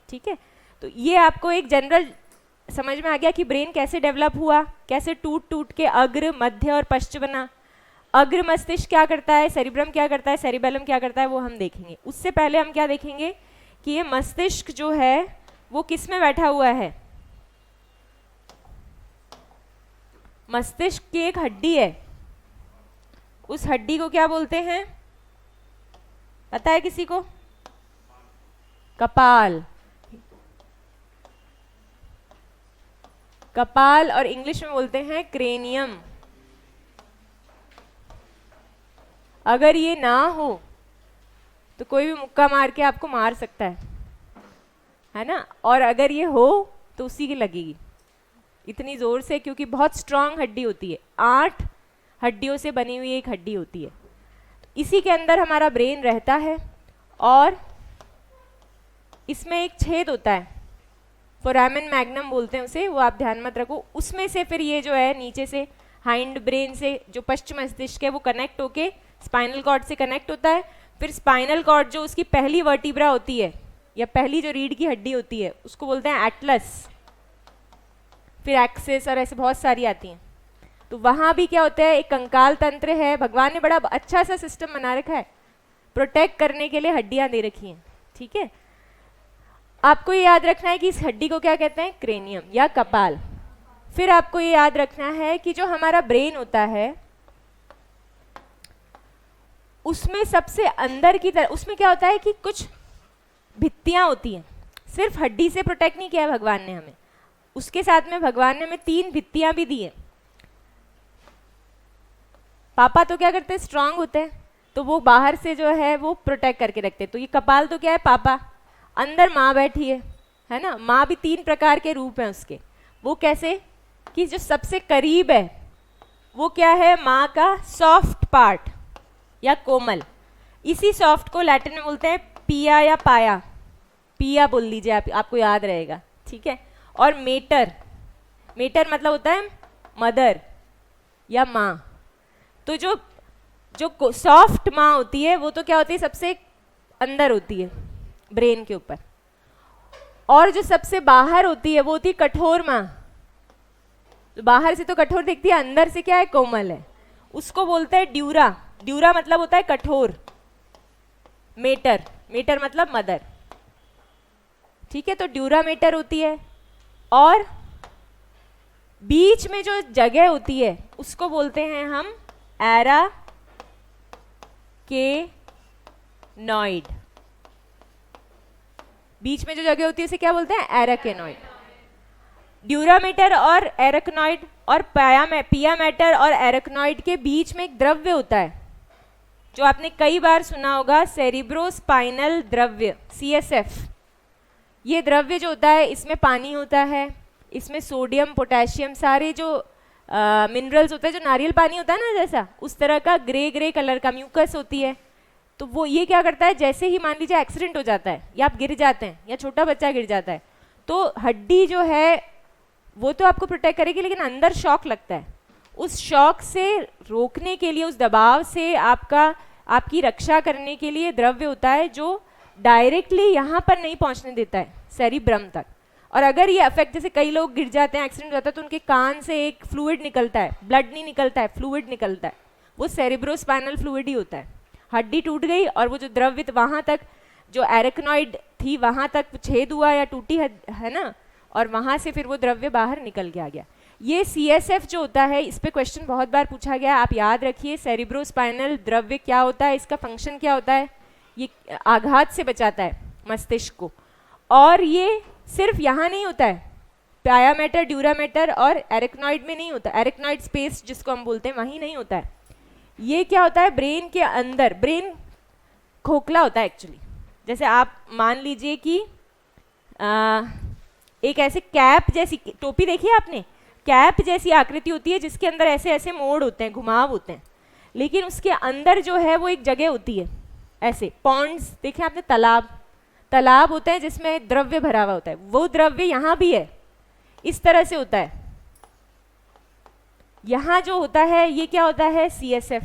ठीक है। तो ये आपको एक जनरल समझ में आ गया कि ब्रेन कैसे डेवलप हुआ, कैसे टूट टूट के अग्र मध्य और पश्च बना। अग्र मस्तिष्क क्या करता है, सेरिब्रम क्या करता है, सेरिबेलम क्या करता है, वो हम देखेंगे। उससे पहले हम क्या देखेंगे कि ये मस्तिष्क जो है वो किस में बैठा हुआ है, मस्तिष्क की एक हड्डी है, उस हड्डी को क्या बोलते हैं, पता है किसी को, कपाल, कपाल, और इंग्लिश में बोलते हैं क्रेनियम। अगर ये ना हो तो कोई भी मुक्का मार के आपको मार सकता है ना, और अगर ये हो तो उसी की लगेगी इतनी जोर से, क्योंकि बहुत स्ट्रांग हड्डी होती है, 8 हड्डियों से बनी हुई एक हड्डी होती है। तो इसी के अंदर हमारा ब्रेन रहता है, और इसमें एक छेद होता है, फोरामेन मैग्नम बोलते हैं उसे, वो आप ध्यान मत रखो। उसमें से फिर ये जो है नीचे से हाइंड ब्रेन से जो पश्चिम मस्तिष्क है वो कनेक्ट होके स्पाइनल कॉर्ड से कनेक्ट होता है। फिर स्पाइनल कॉर्ड जो उसकी पहली वर्टिब्रा होती है या पहली जो रीढ़ की हड्डी होती है उसको बोलते हैं एटलस, फिर एक्सिस और ऐसे बहुत सारी आती हैं। तो वहाँ भी क्या होता है, एक कंकाल तंत्र है, भगवान ने बड़ा अच्छा सा सिस्टम बना रखा है, प्रोटेक्ट करने के लिए हड्डियाँ दे रखी हैं, ठीक है। आपको ये याद रखना है कि इस हड्डी को क्या कहते हैं, क्रेनियम या कपाल। फिर आपको ये याद रखना है कि जो हमारा ब्रेन होता है उसमें सबसे अंदर की तरफ, उसमें क्या होता है कि कुछ भित्तियां होती हैं, सिर्फ हड्डी से प्रोटेक्ट नहीं किया भगवान ने हमें, उसके साथ में भगवान ने हमें 3 भित्तियां भी दी हैं। पापा तो क्या करते हैं, स्ट्रांग होते हैं, तो वो बाहर से जो है वो प्रोटेक्ट करके रखते हैं। तो ये कपाल तो क्या है, पापा, अंदर माँ बैठी है ना। माँ भी 3 प्रकार के रूप हैं उसके। वो कैसे कि जो सबसे करीब है वो क्या है, माँ का सॉफ्ट पार्ट या कोमल। इसी सॉफ्ट को लैटिन में बोलते हैं पिया या पाया, पिया बोल लीजिए आप, आपको याद रहेगा, ठीक है। और मेटर, मेटर मतलब होता है मदर या माँ। तो जो जो सॉफ्ट माँ होती है वो तो क्या होती है, सबसे अंदर होती है ब्रेन के ऊपर। और जो सबसे बाहर होती है वो होती है कठोर माँ। तो बाहर से तो कठोर दिखती है, अंदर से क्या है, कोमल है। उसको बोलते हैं ड्यूरा। ड्यूरा मतलब होता है कठोर। मेटर, मेटर मतलब मदर, ठीक है। तो ड्यूरा मेटर होती है। और बीच में जो जगह होती है उसको बोलते हैं हम एरा के नॉइड। बीच में जो जगह होती है उसे क्या बोलते हैं, एराकेनॉइड। ड्यूरामेटर और एराकेनॉइड और पिया मैटर और एराकेनॉइड के बीच में एक द्रव्य होता है जो आपने कई बार सुना होगा, सेरिब्रोस्पाइनल द्रव्य, CSF। ये द्रव्य जो होता है इसमें पानी होता है, इसमें सोडियम पोटेशियम सारे जो मिनरल्स होते हैं, जो नारियल पानी होता है ना जैसा, उस तरह का ग्रे ग्रे कलर का म्यूकस होती है। तो वो ये क्या करता है, जैसे ही मान लीजिए एक्सीडेंट हो जाता है या आप गिर जाते हैं या छोटा बच्चा गिर जाता है, तो हड्डी जो है वो तो आपको प्रोटेक्ट करेगी, लेकिन अंदर शॉक लगता है। उस शॉक से रोकने के लिए, उस दबाव से आपकी रक्षा करने के लिए द्रव्य होता है जो डायरेक्टली यहाँ पर नहीं पहुँचने देता है, सेरिब्रम तक। और अगर ये अफेक्ट, जैसे कई लोग गिर जाते हैं, एक्सीडेंट हो जाता है, तो उनके कान से एक फ्लूइड निकलता है, ब्लड नहीं निकलता है, फ्लूइड निकलता है, वो सेरिब्रोस्पाइनल फ्लूइड ही होता है। हड्डी टूट गई और वो जो द्रव्य वहाँ तक, जो एराकेनॉइड थी वहाँ तक छेद हुआ या टूटी है ना, और वहाँ से फिर वो द्रव्य बाहर निकल के आ गया। ये CSF जो होता है, इस पे क्वेश्चन बहुत बार पूछा गया, आप याद रखिए। सेरिब्रोस्पाइनल द्रव्य क्या होता है, इसका फंक्शन क्या होता है, ये आघात से बचाता है मस्तिष्क को। और ये सिर्फ यहाँ नहीं होता है, पाया मैटर, ड्यूरा मैटर और एराकेनॉइड में नहीं होता, एराकेनॉइड स्पेस जिसको हम बोलते हैं वहीं नहीं होता है। ये क्या होता है, ब्रेन के अंदर। ब्रेन खोखला होता है एक्चुअली। जैसे आप मान लीजिए कि एक ऐसे कैप जैसी टोपी देखी है आपने, कैप जैसी आकृति होती है जिसके अंदर ऐसे ऐसे मोड़ होते हैं, घुमाव होते हैं, लेकिन उसके अंदर जो है वो एक जगह होती है, ऐसे पॉन्ड्स देखे आपने, तालाब होते हैं जिसमें द्रव्य भरा हुआ होता है। वो द्रव्य यहाँ भी है, इस तरह से होता है। यहाँ जो होता है ये क्या होता है, CSF।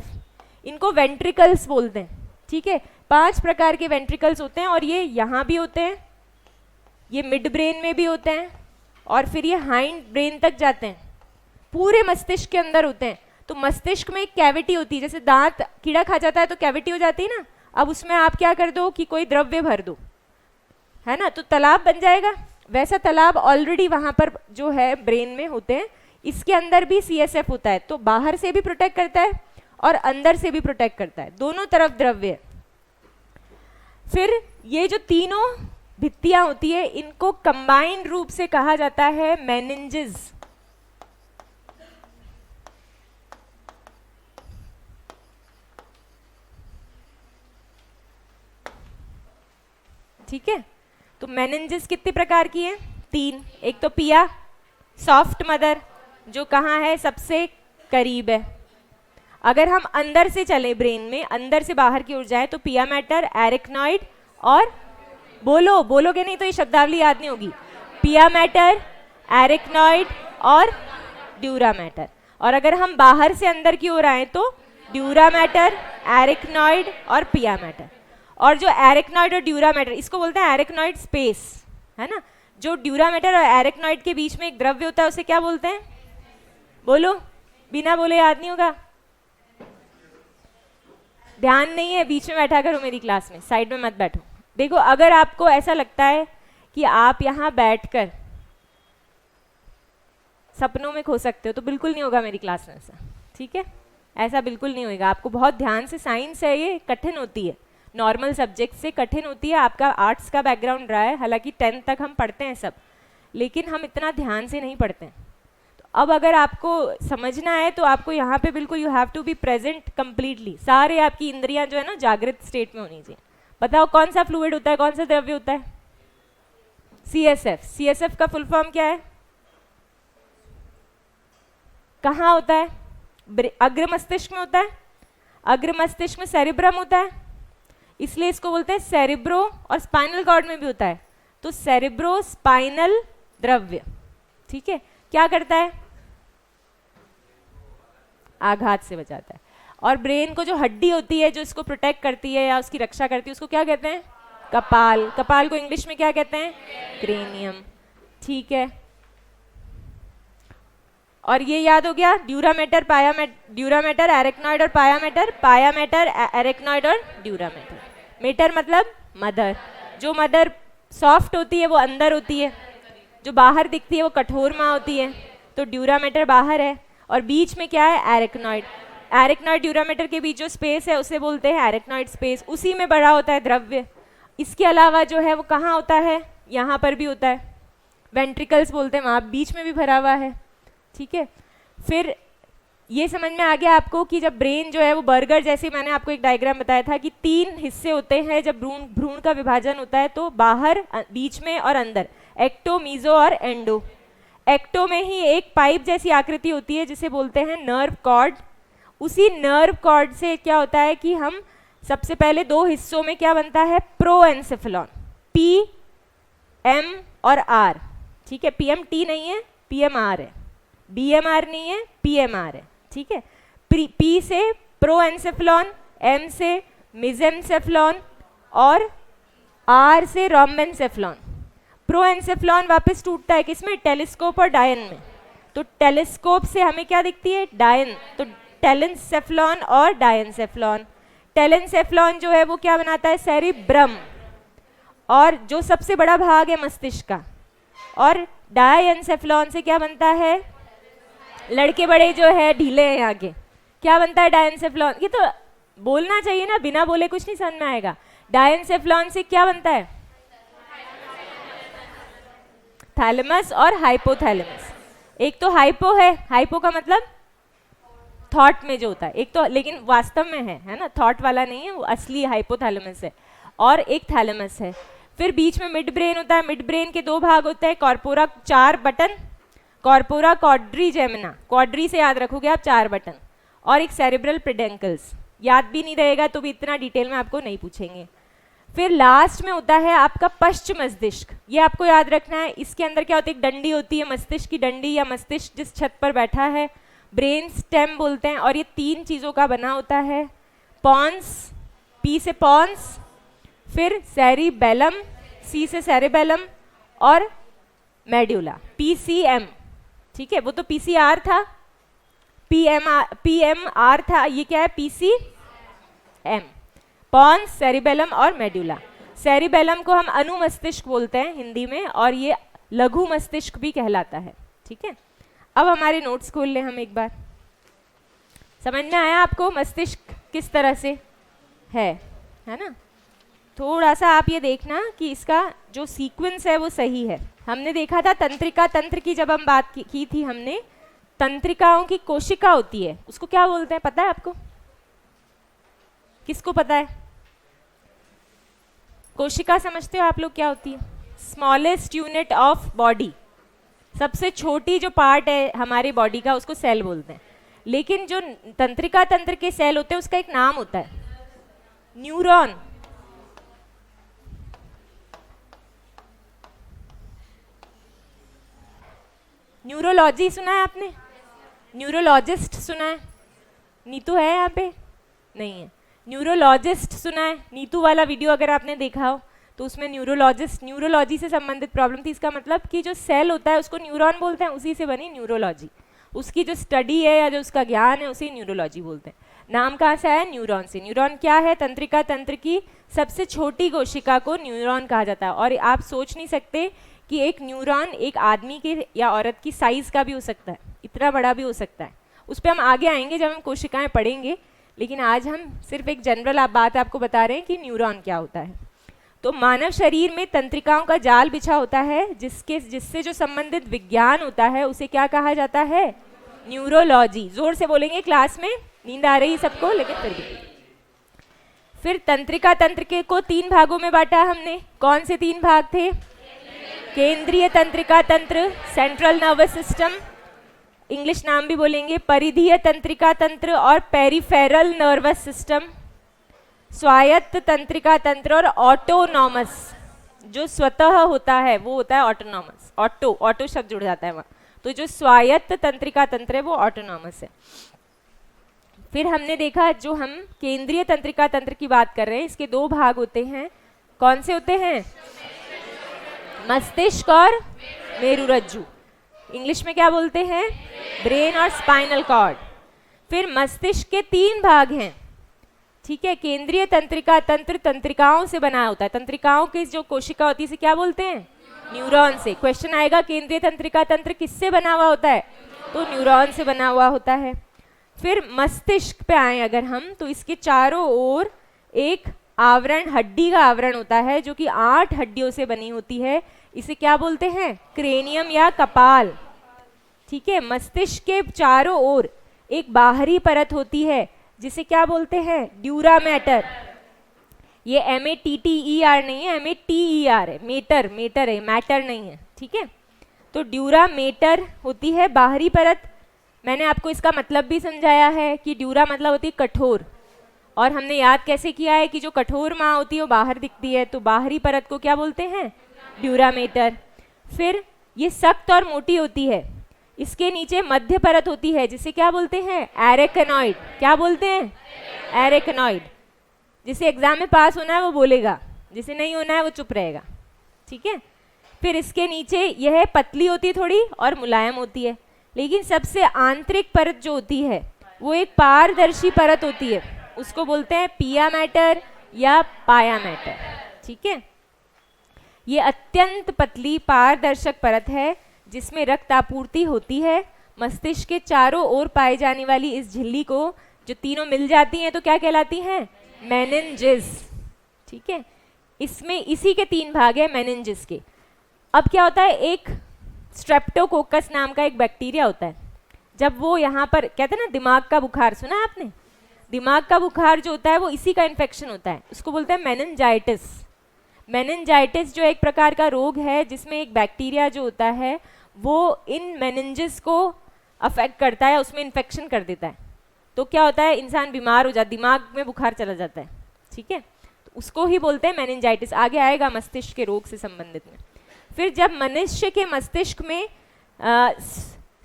इनको वेंट्रिकल्स बोलते हैं, ठीक है। 5 प्रकार के वेंट्रिकल्स होते हैं और ये यहाँ भी होते हैं, ये मिड ब्रेन में भी होते हैं, और फिर ये हाइंड ब्रेन तक जाते हैं, पूरे मस्तिष्क के अंदर होते हैं। तो मस्तिष्क में एक कैविटी होती है, जैसे दांत कीड़ा खा जाता है तो कैविटी हो जाती है ना, अब उसमें आप क्या कर दो कि कोई द्रव्य भर दो, है ना, तो तालाब बन जाएगा। वैसा तालाब ऑलरेडी वहाँ पर जो है ब्रेन में होते हैं। इसके अंदर भी CSF होता है, तो बाहर से भी प्रोटेक्ट करता है और अंदर से भी प्रोटेक्ट करता है, दोनों तरफ द्रव्य। फिर ये जो तीनों भित्तियां होती है इनको कंबाइंड रूप से कहा जाता है मेनिंजेस। ठीक है, तो मेनिंजेस कितने प्रकार की हैं, 3। एक तो पिया, सॉफ्ट मदर, जो कहाँ है, सबसे करीब है। अगर हम अंदर से चले ब्रेन में, अंदर से बाहर की ओर जाए, तो पिया मैटर, एराकेनॉइड और बोलोगे नहीं तो ये शब्दावली याद नहीं होगी, पिया मैटर, एराकेनॉइड और ड्यूरा मैटर। और अगर हम बाहर से अंदर की ओर आए तो ड्यूरा मैटर, एराकेनॉइड और पिया मैटर। और जो एराकेनॉइड और ड्यूरा मैटर, इसको बोलते हैं एराकेनॉइड स्पेस, है ना। जो ड्यूरामेटर और एरिकनॉइड के बीच में एक द्रव्य होता है उसे क्या बोलते हैं? बोलो, बिना बोले याद नहीं होगा। ध्यान नहीं है, बीच में बैठा करो मेरी क्लास में, साइड में मत बैठो। देखो, अगर आपको ऐसा लगता है कि आप यहाँ बैठकर सपनों में खो सकते हो तो बिल्कुल नहीं होगा मेरी क्लास में ऐसा, ठीक है? ऐसा बिल्कुल नहीं होगा। आपको बहुत ध्यान से, साइंस है ये, कठिन होती है, नॉर्मल सब्जेक्ट से कठिन होती है। आपका आर्ट्स का बैकग्राउंड रहा है, हालांकि 10th तक हम पढ़ते हैं सब, लेकिन हम इतना ध्यान से नहीं पढ़ते हैं। तो अब अगर आपको समझना है तो आपको यहाँ पे बिल्कुल you have to be present completely. सारे आपकी इंद्रियां जो है ना जागृत स्टेट में होनी चाहिए। बताओ कौन सा फ्लूइड होता है, कौन सा द्रव्य होता है? CSF। CSF का फुल फॉर्म क्या है? कहाँ होता है? अग्र मस्तिष्क में होता है। अग्र मस्तिष्क में सेरिब्रम होता है, इसलिए इसको बोलते हैं सेरिब्रो, और स्पाइनल कॉर्ड में भी होता है। तो सेरिब्रो स्पाइनल द्रव्य, ठीक है, क्या करता है? आघात से बचाता है। और ब्रेन को जो हड्डी होती है जो इसको प्रोटेक्ट करती है या उसकी रक्षा करती है उसको क्या कहते हैं? कपाल। कपाल को इंग्लिश में क्या कहते हैं? क्रेनियम, ठीक है। और ये याद हो गया, ड्यूरामेटर, ड्यूरामेटर, एरिकनॉइड और पायामेटर, पायामेटर, एरिकनॉइड और ड्यूरामेटर। मेटर मतलब मदर। जो मदर सॉफ्ट होती है वो अंदर होती है, जो बाहर दिखती है वो कठोर माँ होती है। तो ड्यूरामेटर बाहर है, और बीच में क्या है? एरिकनॉइड। एरिकनॉइड ड्यूरामेटर के बीच जो स्पेस है उसे बोलते हैं एरिकनॉइड स्पेस, उसी में बड़ा होता है द्रव्य। इसके अलावा जो है वो कहाँ होता है? यहाँ पर भी होता है, वेंट्रिकल्स बोलते हैं, वहाँ बीच में भी भरा हुआ है, ठीक है। फिर ये समझ में आ गया आपको कि जब ब्रेन जो है वो बर्गर जैसे, मैंने आपको एक डायग्राम बताया था कि 3 हिस्से होते हैं जब भ्रूण का विभाजन होता है, तो बाहर, बीच में और अंदर, एक्टो, मीजो और एंडो। एक्टो में ही एक पाइप जैसी आकृति होती है जिसे बोलते हैं नर्व कॉर्ड। उसी नर्व कॉर्ड से क्या होता है कि हम सबसे पहले 2 हिस्सों में क्या बनता है? प्रोएन्सेफेलॉन, PM और R, ठीक है। PMT नहीं है, PMR है। BMR नहीं है, PMR है, ठीक है। P से प्रोएन्सेफेलॉन, M से मेसेनसेफेलॉन और R से रोम्बेनसेफेलॉन। प्रोएन्सेफेलॉन वापस टूटता है किसमें? टेलिस्कोप और डायन में। तो टेलिस्कोप से हमें क्या दिखती है? डायन। तो टेलेंसेफेलॉन और डायनसेफेलॉन। टेलेंसेफेलॉन जो है वो क्या बनाता है? सेरिब्रम, और जो सबसे बड़ा भाग है मस्तिष्क का। और डायनसेफेलॉन से क्या बनता है? लड़के बड़े जो है ढीले हैं आगे, क्या बनता है डायनसेफेलॉन? ये तो बोलना चाहिए ना, बिना बोले कुछ नहीं समझ में आएगा। डायनसेफेलॉन से क्या बनता है? थैलेमस और हाइपोथैलेमस। एक तो हाइपो है, हाइपो का मतलब थॉट में जो होता है, एक तो, लेकिन वास्तव में है ना, थॉट वाला नहीं है वो, असली हाइपोथैलेमस है। और एक थैलेमस है। फिर बीच में मिड ब्रेन होता है। मिड ब्रेन के 2 भाग होते हैं, कॉर्पोरा 4 बटन, कॉर्पोरा क्वाड्रीजेमिना, क्वाड्री से याद रखोगे आप, 4 बटन, और एक सेरेब्रल पेडेंकल्स। याद भी नहीं रहेगा तो भी इतना डिटेल में आपको नहीं पूछेंगे। फिर लास्ट में होता है आपका पश्च मस्तिष्क, ये आपको याद रखना है। इसके अंदर क्या होती है? एक डंडी होती है, मस्तिष्क की डंडी या मस्तिष्क जिस छत पर बैठा है, ब्रेन स्टेम बोलते हैं। और ये 3 चीज़ों का बना होता है, पॉन्स, P से पॉन्स, फिर सेरिबेलम, C से सेरिबेलम, और मेड्यूला, PCM, ठीक है। वो तो PCR था, PMR था, ये क्या है? PCM, पॉन्स, सेरिबेलम और मेड्यूला। सेरिबेलम को हम अनुमस्तिष्क बोलते हैं हिंदी में, और ये लघु मस्तिष्क भी कहलाता है, ठीक है। अब हमारे नोट्स खोल लें हम एक बार। समझ में आया आपको मस्तिष्क किस तरह से है ना? थोड़ा सा आप ये देखना कि इसका जो सीक्वेंस है वो सही है। हमने देखा था तंत्रिका, तंत्र की जब हम बात की थी हमने, तंत्रिकाओं की कोशिका होती है, उसको क्या बोलते हैं पता है आपको? किसको पता है? कोशिका समझते हो आप लोग क्या होती है? स्मॉलेस्ट यूनिट ऑफ बॉडी, सबसे छोटी जो पार्ट है हमारी बॉडी का उसको सेल बोलते हैं। लेकिन जो तंत्रिका तंत्र के सेल होते हैं उसका एक नाम होता है, न्यूरॉन। न्यूरोलॉजी सुना है आपने? न्यूरोलॉजिस्ट सुना है? नीतू है यहाँ पे? नहीं है। न्यूरोलॉजिस्ट सुना है? नीतू वाला वीडियो अगर आपने देखा हो तो उसमें न्यूरोलॉजी से संबंधित प्रॉब्लम थी। इसका मतलब कि जो सेल होता है उसको न्यूरॉन बोलते हैं, उसी से बनी न्यूरोलॉजी। उसकी जो स्टडी है या जो उसका ज्ञान है उसे न्यूरोलॉजी बोलते हैं। नाम कहाँ से आया? न्यूरॉन से। न्यूरॉन क्या है? तंत्रिका तंत्र की सबसे छोटी कोशिका को न्यूरॉन कहा जाता है। और आप सोच नहीं सकते कि एक न्यूरॉन एक आदमी के या औरत की साइज का भी हो सकता है, इतना बड़ा भी हो सकता है। उस पर हम आगे आएंगे जब हम कोशिकाएं पढ़ेंगे, लेकिन आज हम सिर्फ एक जनरल बात आपको बता रहे हैं कि न्यूरॉन क्या होता है। तो मानव शरीर में तंत्रिकाओं का जाल बिछा होता है, जिससे जो संबंधित विज्ञान होता है उसे क्या कहा जाता है? न्यूरोलॉजी। जोर से बोलेंगे क्लास में, नींद आ रही सबको, लेकिन फिर भी। फिर तंत्रिका तंत्र के को 3 भागों में बांटा हमने। कौन से 3 भाग थे? केंद्रीय तंत्रिका तंत्र, सेंट्रल नर्वस सिस्टम, इंग्लिश नाम भी बोलेंगे, परिधीय तंत्रिका तंत्र और पेरिफेरल नर्वस सिस्टम, स्वायत्त तंत्रिका तंत्र और ऑटोनॉमस। जो स्वतः होता है वो होता है ऑटोनॉमस। ऑटो शब्द जुड़ जाता है वहाँ। तो जो स्वायत्त तंत्रिका तंत्र है वो ऑटोनॉमस है। फिर हमने देखा, जो हम केंद्रीय तंत्रिका तंत्र की बात कर रहे हैं, इसके 2 भाग होते हैं। कौन से होते हैं? मस्तिष्क और मेरुरज्जु। इंग्लिश में क्या बोलते हैं? ब्रेन और स्पाइनल कॉर्ड। फिर मस्तिष्क के 3 भाग हैं, ठीक है। केंद्रीय तंत्रिका तंत्र तंत्रिकाओं से बना होता है। तंत्रिकाओं की जो कोशिका होती है इसे क्या बोलते हैं? न्यूरॉन से। क्वेश्चन आएगा केंद्रीय तंत्रिका तंत्र किससे बना हुआ होता है? तो न्यूरॉन से बना हुआ होता है। फिर मस्तिष्क पे आए अगर हम, तो इसके चारों ओर एक आवरण, हड्डी का आवरण होता है, जो कि 8 हड्डियों से बनी होती है। इसे क्या बोलते हैं? क्रेनियम या कपाल, ठीक है। मस्तिष्क के चारों ओर एक बाहरी परत होती है जिसे क्या बोलते हैं? Dura mater. ये MATTER नहीं है, METER है, मेटर है, मैटर नहीं है, ठीक है। तो ड्यूरा मेटर होती है बाहरी परत। मैंने आपको इसका मतलब भी समझाया है कि ड्यूरा मतलब होती है कठोर, और हमने याद कैसे किया है कि जो कठोर माँ होती है वो बाहर दिखती है, तो बाहरी परत को क्या बोलते हैं? ड्यूरामेटर। फिर ये सख्त और मोटी होती है। इसके नीचे मध्य परत होती है जिसे क्या बोलते हैं? एरेकनॉइड। क्या बोलते हैं? एरेकनॉइड। जिसे एग्जाम में पास होना है वो बोलेगा, जिसे नहीं होना है वो चुप रहेगा, ठीक है। फिर इसके नीचे यह पतली होती थोड़ी और मुलायम होती है, लेकिन सबसे आंतरिक परत जो होती है वो एक पारदर्शी परत होती है, उसको बोलते हैं पिया मैटर या पाया मैटर, ठीक है। ये अत्यंत पतली पारदर्शक परत है जिसमें रक्त आपूर्ति होती है। मस्तिष्क के चारों ओर पाई जाने वाली इस झिल्ली को जो तीनों मिल जाती हैं तो क्या कहलाती हैं? मेनिन्जेस, ठीक है। इसमें इसी के 3 भाग हैं मेनिन्जेस के। अब क्या होता है, एक स्ट्रेप्टोकोकस नाम का एक बैक्टीरिया होता है। जब वो यहाँ पर कहते हैं ना दिमाग का बुखार, सुना है आपने? दिमाग का बुखार जो होता है वो इसी का इन्फेक्शन होता है, उसको बोलते हैं मेनिनजाइटिस। मेनिनजाइटिस जो एक प्रकार का रोग है जिसमें एक बैक्टीरिया जो होता है वो इन मेनिन्जेस को अफेक्ट करता है, उसमें इन्फेक्शन कर देता है। तो क्या होता है, इंसान बीमार हो जाता है, दिमाग में बुखार चला जाता है, ठीक है। तो उसको ही बोलते हैं मेनिनजाइटिस। आगे आएगा मस्तिष्क के रोग से संबंधित में। फिर जब मनुष्य के मस्तिष्क में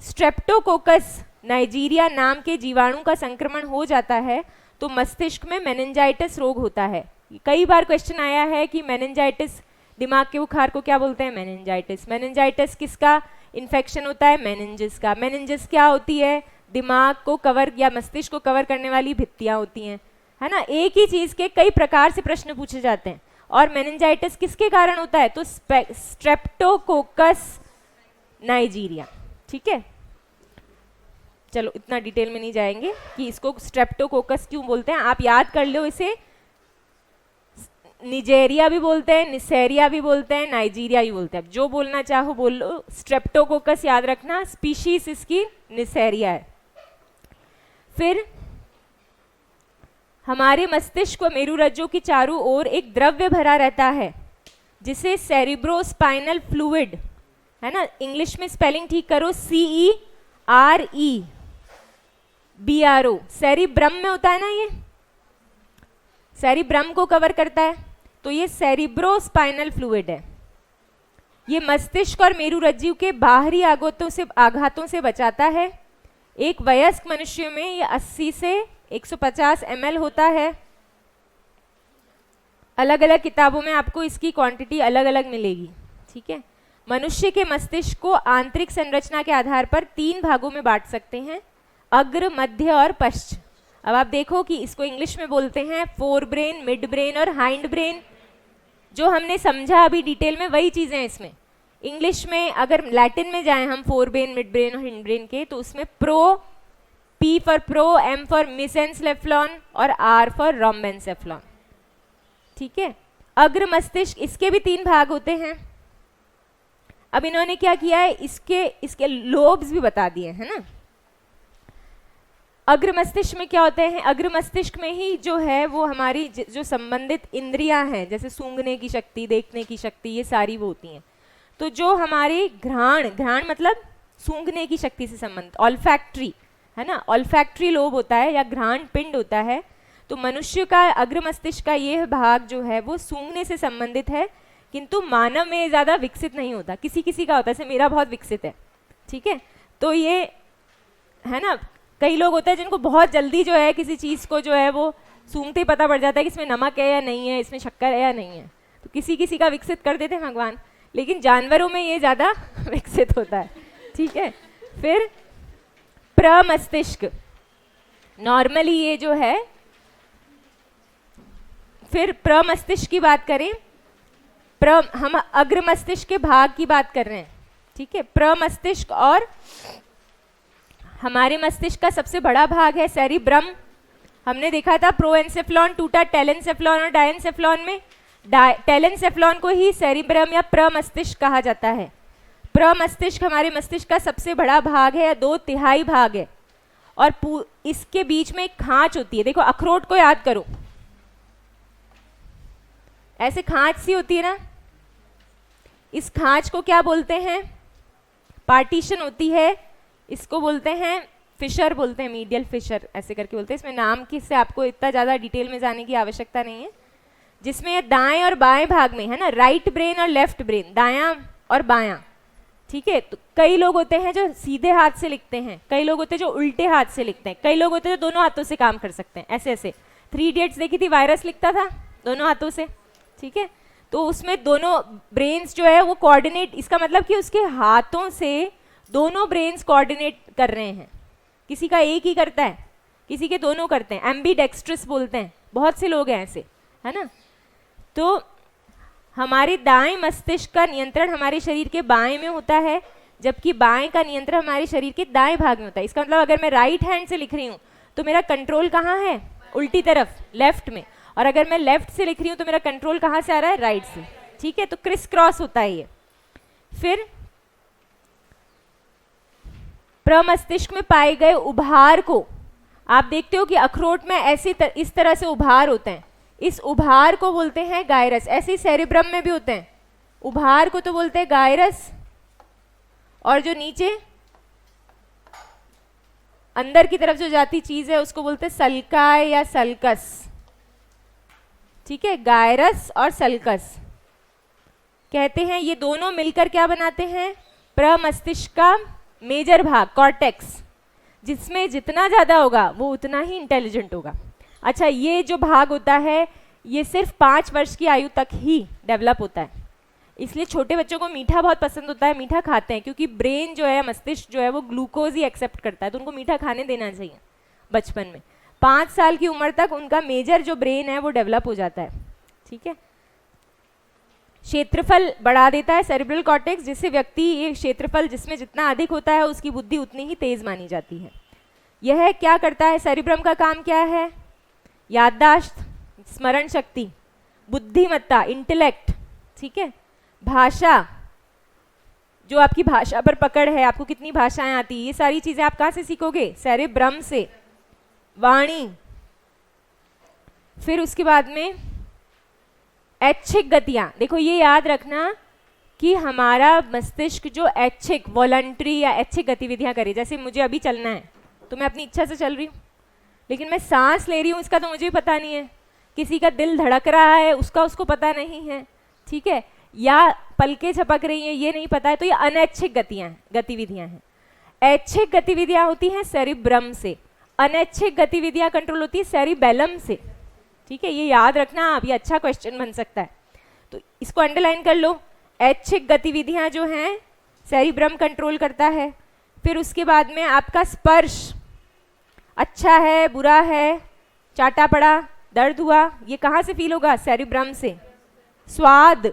स्ट्रेप्टोकोकस नाइजीरिया नाम के जीवाणु का संक्रमण हो जाता है तो मस्तिष्क में मेनिनजाइटिस रोग होता है। कई बार क्वेश्चन आया है कि मेनिनजाइटिस, दिमाग के बुखार को क्या बोलते हैं? मेनिनजाइटिस। मेनिनजाइटिस किसका इन्फेक्शन होता है? मेनिन्जेस का। मेनिन्जेस क्या होती है? दिमाग को कवर या मस्तिष्क को कवर करने वाली भित्तियां होती हैं, है ना। एक ही चीज के कई प्रकार से प्रश्न पूछे जाते हैं। और मेनिनजाइटिस किसके कारण होता है? तो स्ट्रेप्टोकोकस नाइजीरिया, ठीक है। चलो इतना डिटेल में नहीं जाएंगे कि इसको स्ट्रेप्टोकोकस क्यों बोलते हैं, आप याद कर लो इसे। निजेरिया भी बोलते हैं, निसेरिया भी बोलते हैं, नाइजीरिया भी बोलते हैं, जो बोलना चाहो बोल लो। स्ट्रेप्टोकोकस याद रखना, स्पीशीज इसकी निसेरिया है। फिर हमारे मस्तिष्क व मेरुरज्जु की चारों ओर एक द्रव्य भरा रहता है जिसे सेरिब्रोस्पाइनल फ्लूइड, है ना, इंग्लिश में स्पेलिंग ठीक करो, CEREBRO, सेरिब्रम में होता है ना, ये सेरिब्रम को कवर करता है, तो ये सेरिब्रोस्पाइनल फ्लूइड है। ये मस्तिष्क और मेरुरज्जु के बाहरी आघातों से बचाता है। एक वयस्क मनुष्य में ये 80 से 150 ml होता है। अलग अलग किताबों में आपको इसकी क्वांटिटी अलग अलग मिलेगी, ठीक है। मनुष्य के मस्तिष्क को आंतरिक संरचना के आधार पर 3 भागों में बांट सकते हैं, अग्र, मध्य और पश्च। अब आप देखो कि इसको इंग्लिश में बोलते हैं फोर ब्रेन, मिड ब्रेन और हाइंड ब्रेन। जो हमने समझा अभी डिटेल में वही चीजें हैं इसमें। इंग्लिश में अगर लैटिन में जाएं हम फोर ब्रेन, मिड ब्रेन और हिंड ब्रेन के, तो उसमें pro, P for pro, M for mesencephalon और आर फॉर रोम्बेंसेफ्लॉन, ठीक है। अग्र मस्तिष्क, इसके भी 3 भाग होते हैं। अब इन्होंने क्या किया है, इसके लोब्स भी बता दिए है ना। अग्र मस्तिष्क में क्या होते हैं, अग्र मस्तिष्क में ही जो है वो हमारी जो संबंधित इंद्रियां हैं, जैसे सूंघने की शक्ति, देखने की शक्ति, ये सारी वो होती हैं। तो जो हमारी घ्राण मतलब सूंघने की शक्ति से संबंधित, ऑल्फैक्ट्री है ना, ऑल्फैक्ट्री लोब होता है या घ्राण पिंड होता है। तो मनुष्य का अग्र मस्तिष्क का यह भाग जो है वो सूंघने से संबंधित है, किंतु मानव में ज़्यादा विकसित नहीं होता, किसी किसी का होता है, जैसे मेरा बहुत विकसित है, ठीक है। तो ये है ना, कई लोग होते हैं जिनको बहुत जल्दी जो है किसी चीज़ को जो है वो सूंघते ही पता पड़ जाता है कि इसमें नमक है या नहीं है, इसमें शक्कर है या नहीं है। तो किसी किसी का विकसित कर देते हैं भगवान, लेकिन जानवरों में ये ज़्यादा विकसित होता है, ठीक है। फिर प्रमस्तिष्क, नॉर्मली ये जो है, फिर प्रमस्तिष्क की बात करें, हम अग्र मस्तिष्क के भाग की बात कर रहे हैं, ठीक है। प्रमस्तिष्क और हमारे मस्तिष्क का सबसे बड़ा भाग है सेरिब्रम। हमने देखा था प्रोएंसेफ्लॉन टूटा टेलेंसेफ्लॉन और डायेंसेफ्लॉन में। टेलेंसेफ्लॉन को ही सेरिब्रम या प्रमस्तिष्क कहा जाता है। प्रमस्तिष्क हमारे मस्तिष्क का सबसे बड़ा भाग है या 2/3 भाग है, और इसके बीच में एक खांच होती है। देखो अखरोट को याद करो, ऐसे खांच सी होती है ना, इस खांच को क्या बोलते हैं, पार्टीशन होती है, इसको बोलते हैं फिशर, बोलते हैं मीडियल फिशर, ऐसे करके बोलते हैं। इसमें नाम किससे आपको इतना ज़्यादा डिटेल में जाने की आवश्यकता नहीं है। जिसमें दाएं और बाएं भाग में है ना, राइट ब्रेन और लेफ्ट ब्रेन, दायां और बायां, ठीक है। तो कई लोग होते हैं जो सीधे हाथ से लिखते हैं, कई लोग होते हैं जो उल्टे हाथ से लिखते हैं, कई लोग होते हैं जो दोनों हाथों से काम कर सकते हैं, ऐसे ऐसे। 3 इडियट्स देखी थी, वायरस लिखता था दोनों हाथों से, ठीक है। तो उसमें दोनों ब्रेन्स जो है वो कोऑर्डिनेट, इसका मतलब कि उसके हाथों से दोनों ब्रेन्स कोऑर्डिनेट कर रहे हैं। किसी का एक ही करता है, किसी के दोनों करते हैं, एम्बीडेक्स्ट्रस बोलते हैं, बहुत से लोग हैं ऐसे, है ना। तो हमारे दाएं मस्तिष्क का नियंत्रण हमारे शरीर के बाएं में होता है, जबकि बाएं का नियंत्रण हमारे शरीर के दाएं भाग में होता है। इसका मतलब अगर मैं राइट हैंड से लिख रही हूँ तो मेरा कंट्रोल कहाँ है, उल्टी तरफ, लेफ्ट में, और अगर मैं लेफ्ट से लिख रही हूँ तो मेरा कंट्रोल कहाँ से आ रहा है, राइट से, ठीक है। तो क्रिस क्रॉस होता है ये। फिर प्रमस्तिष्क में पाए गए उभार को आप देखते हो कि अखरोट में ऐसे इस तरह से उभार होते हैं, इस उभार को बोलते हैं गायरस। ऐसे ही सेरिब्रम में भी होते हैं उभार को, तो बोलते हैं गायरस, और जो नीचे अंदर की तरफ जो जाती चीज है उसको बोलते हैं सल्काय या सल्कस, ठीक है। गायरस और सल्कस कहते हैं, ये दोनों मिलकर क्या बनाते हैं, प्रमस्तिष्क का मेजर भाग, कॉर्टेक्स, जिसमें जितना ज़्यादा होगा वो उतना ही इंटेलिजेंट होगा। अच्छा, ये जो भाग होता है ये सिर्फ 5 वर्ष की आयु तक ही डेवलप होता है, इसलिए छोटे बच्चों को मीठा बहुत पसंद होता है, मीठा खाते हैं, क्योंकि ब्रेन जो है, मस्तिष्क जो है वो ग्लूकोज ही एक्सेप्ट करता है, तो उनको मीठा खाने देना चाहिए बचपन में। 5 साल की उम्र तक उनका मेजर जो ब्रेन है वो डेवलप हो जाता है, ठीक है। क्षेत्रफल बढ़ा देता है सेरिब्रल कॉर्टेक्स, जिससे व्यक्ति, ये क्षेत्रफल जिसमें जितना अधिक होता है उसकी बुद्धि उतनी ही तेज मानी जाती है। यह क्या करता है, सेरिब्रम का काम क्या है, याददाश्त, स्मरण शक्ति, बुद्धिमत्ता, इंटेलेक्ट, ठीक है। भाषा, जो आपकी भाषा पर पकड़ है, आपको कितनी भाषाएं आती है, ये सारी चीजें आप कहाँ से सीखोगे, सेरिब्रम से। वाणी, फिर उसके बाद में ऐच्छिक गतियां। देखो ये याद रखना कि हमारा मस्तिष्क जो ऐच्छिक, वॉलंटरी या ऐच्छिक गतिविधियां करे, जैसे मुझे अभी चलना है तो मैं अपनी इच्छा से चल रही हूँ, लेकिन मैं सांस ले रही हूँ इसका तो मुझे भी पता नहीं है, किसी का दिल धड़क रहा है उसका उसको पता नहीं है, ठीक है, या पलकें झपक रही हैं ये नहीं पता है, तो ये अनैच्छिक गतिविधियां हैं। ऐच्छिक गतिविधियां होती हैं सेरिब्रम से, अनैच्छिक गतिविधियां कंट्रोल होती है सेरिबेलम से, ठीक है, ये याद रखना आप, ये अच्छा क्वेश्चन बन सकता है, तो इसको अंडरलाइन कर लो। ऐच्छिक गतिविधियां जो हैं सेरिब्रम कंट्रोल करता है। फिर उसके बाद में आपका स्पर्श, अच्छा है बुरा है, चाटा पड़ा, दर्द हुआ, ये कहाँ से फील होगा? सेरिब्रम से। स्वाद,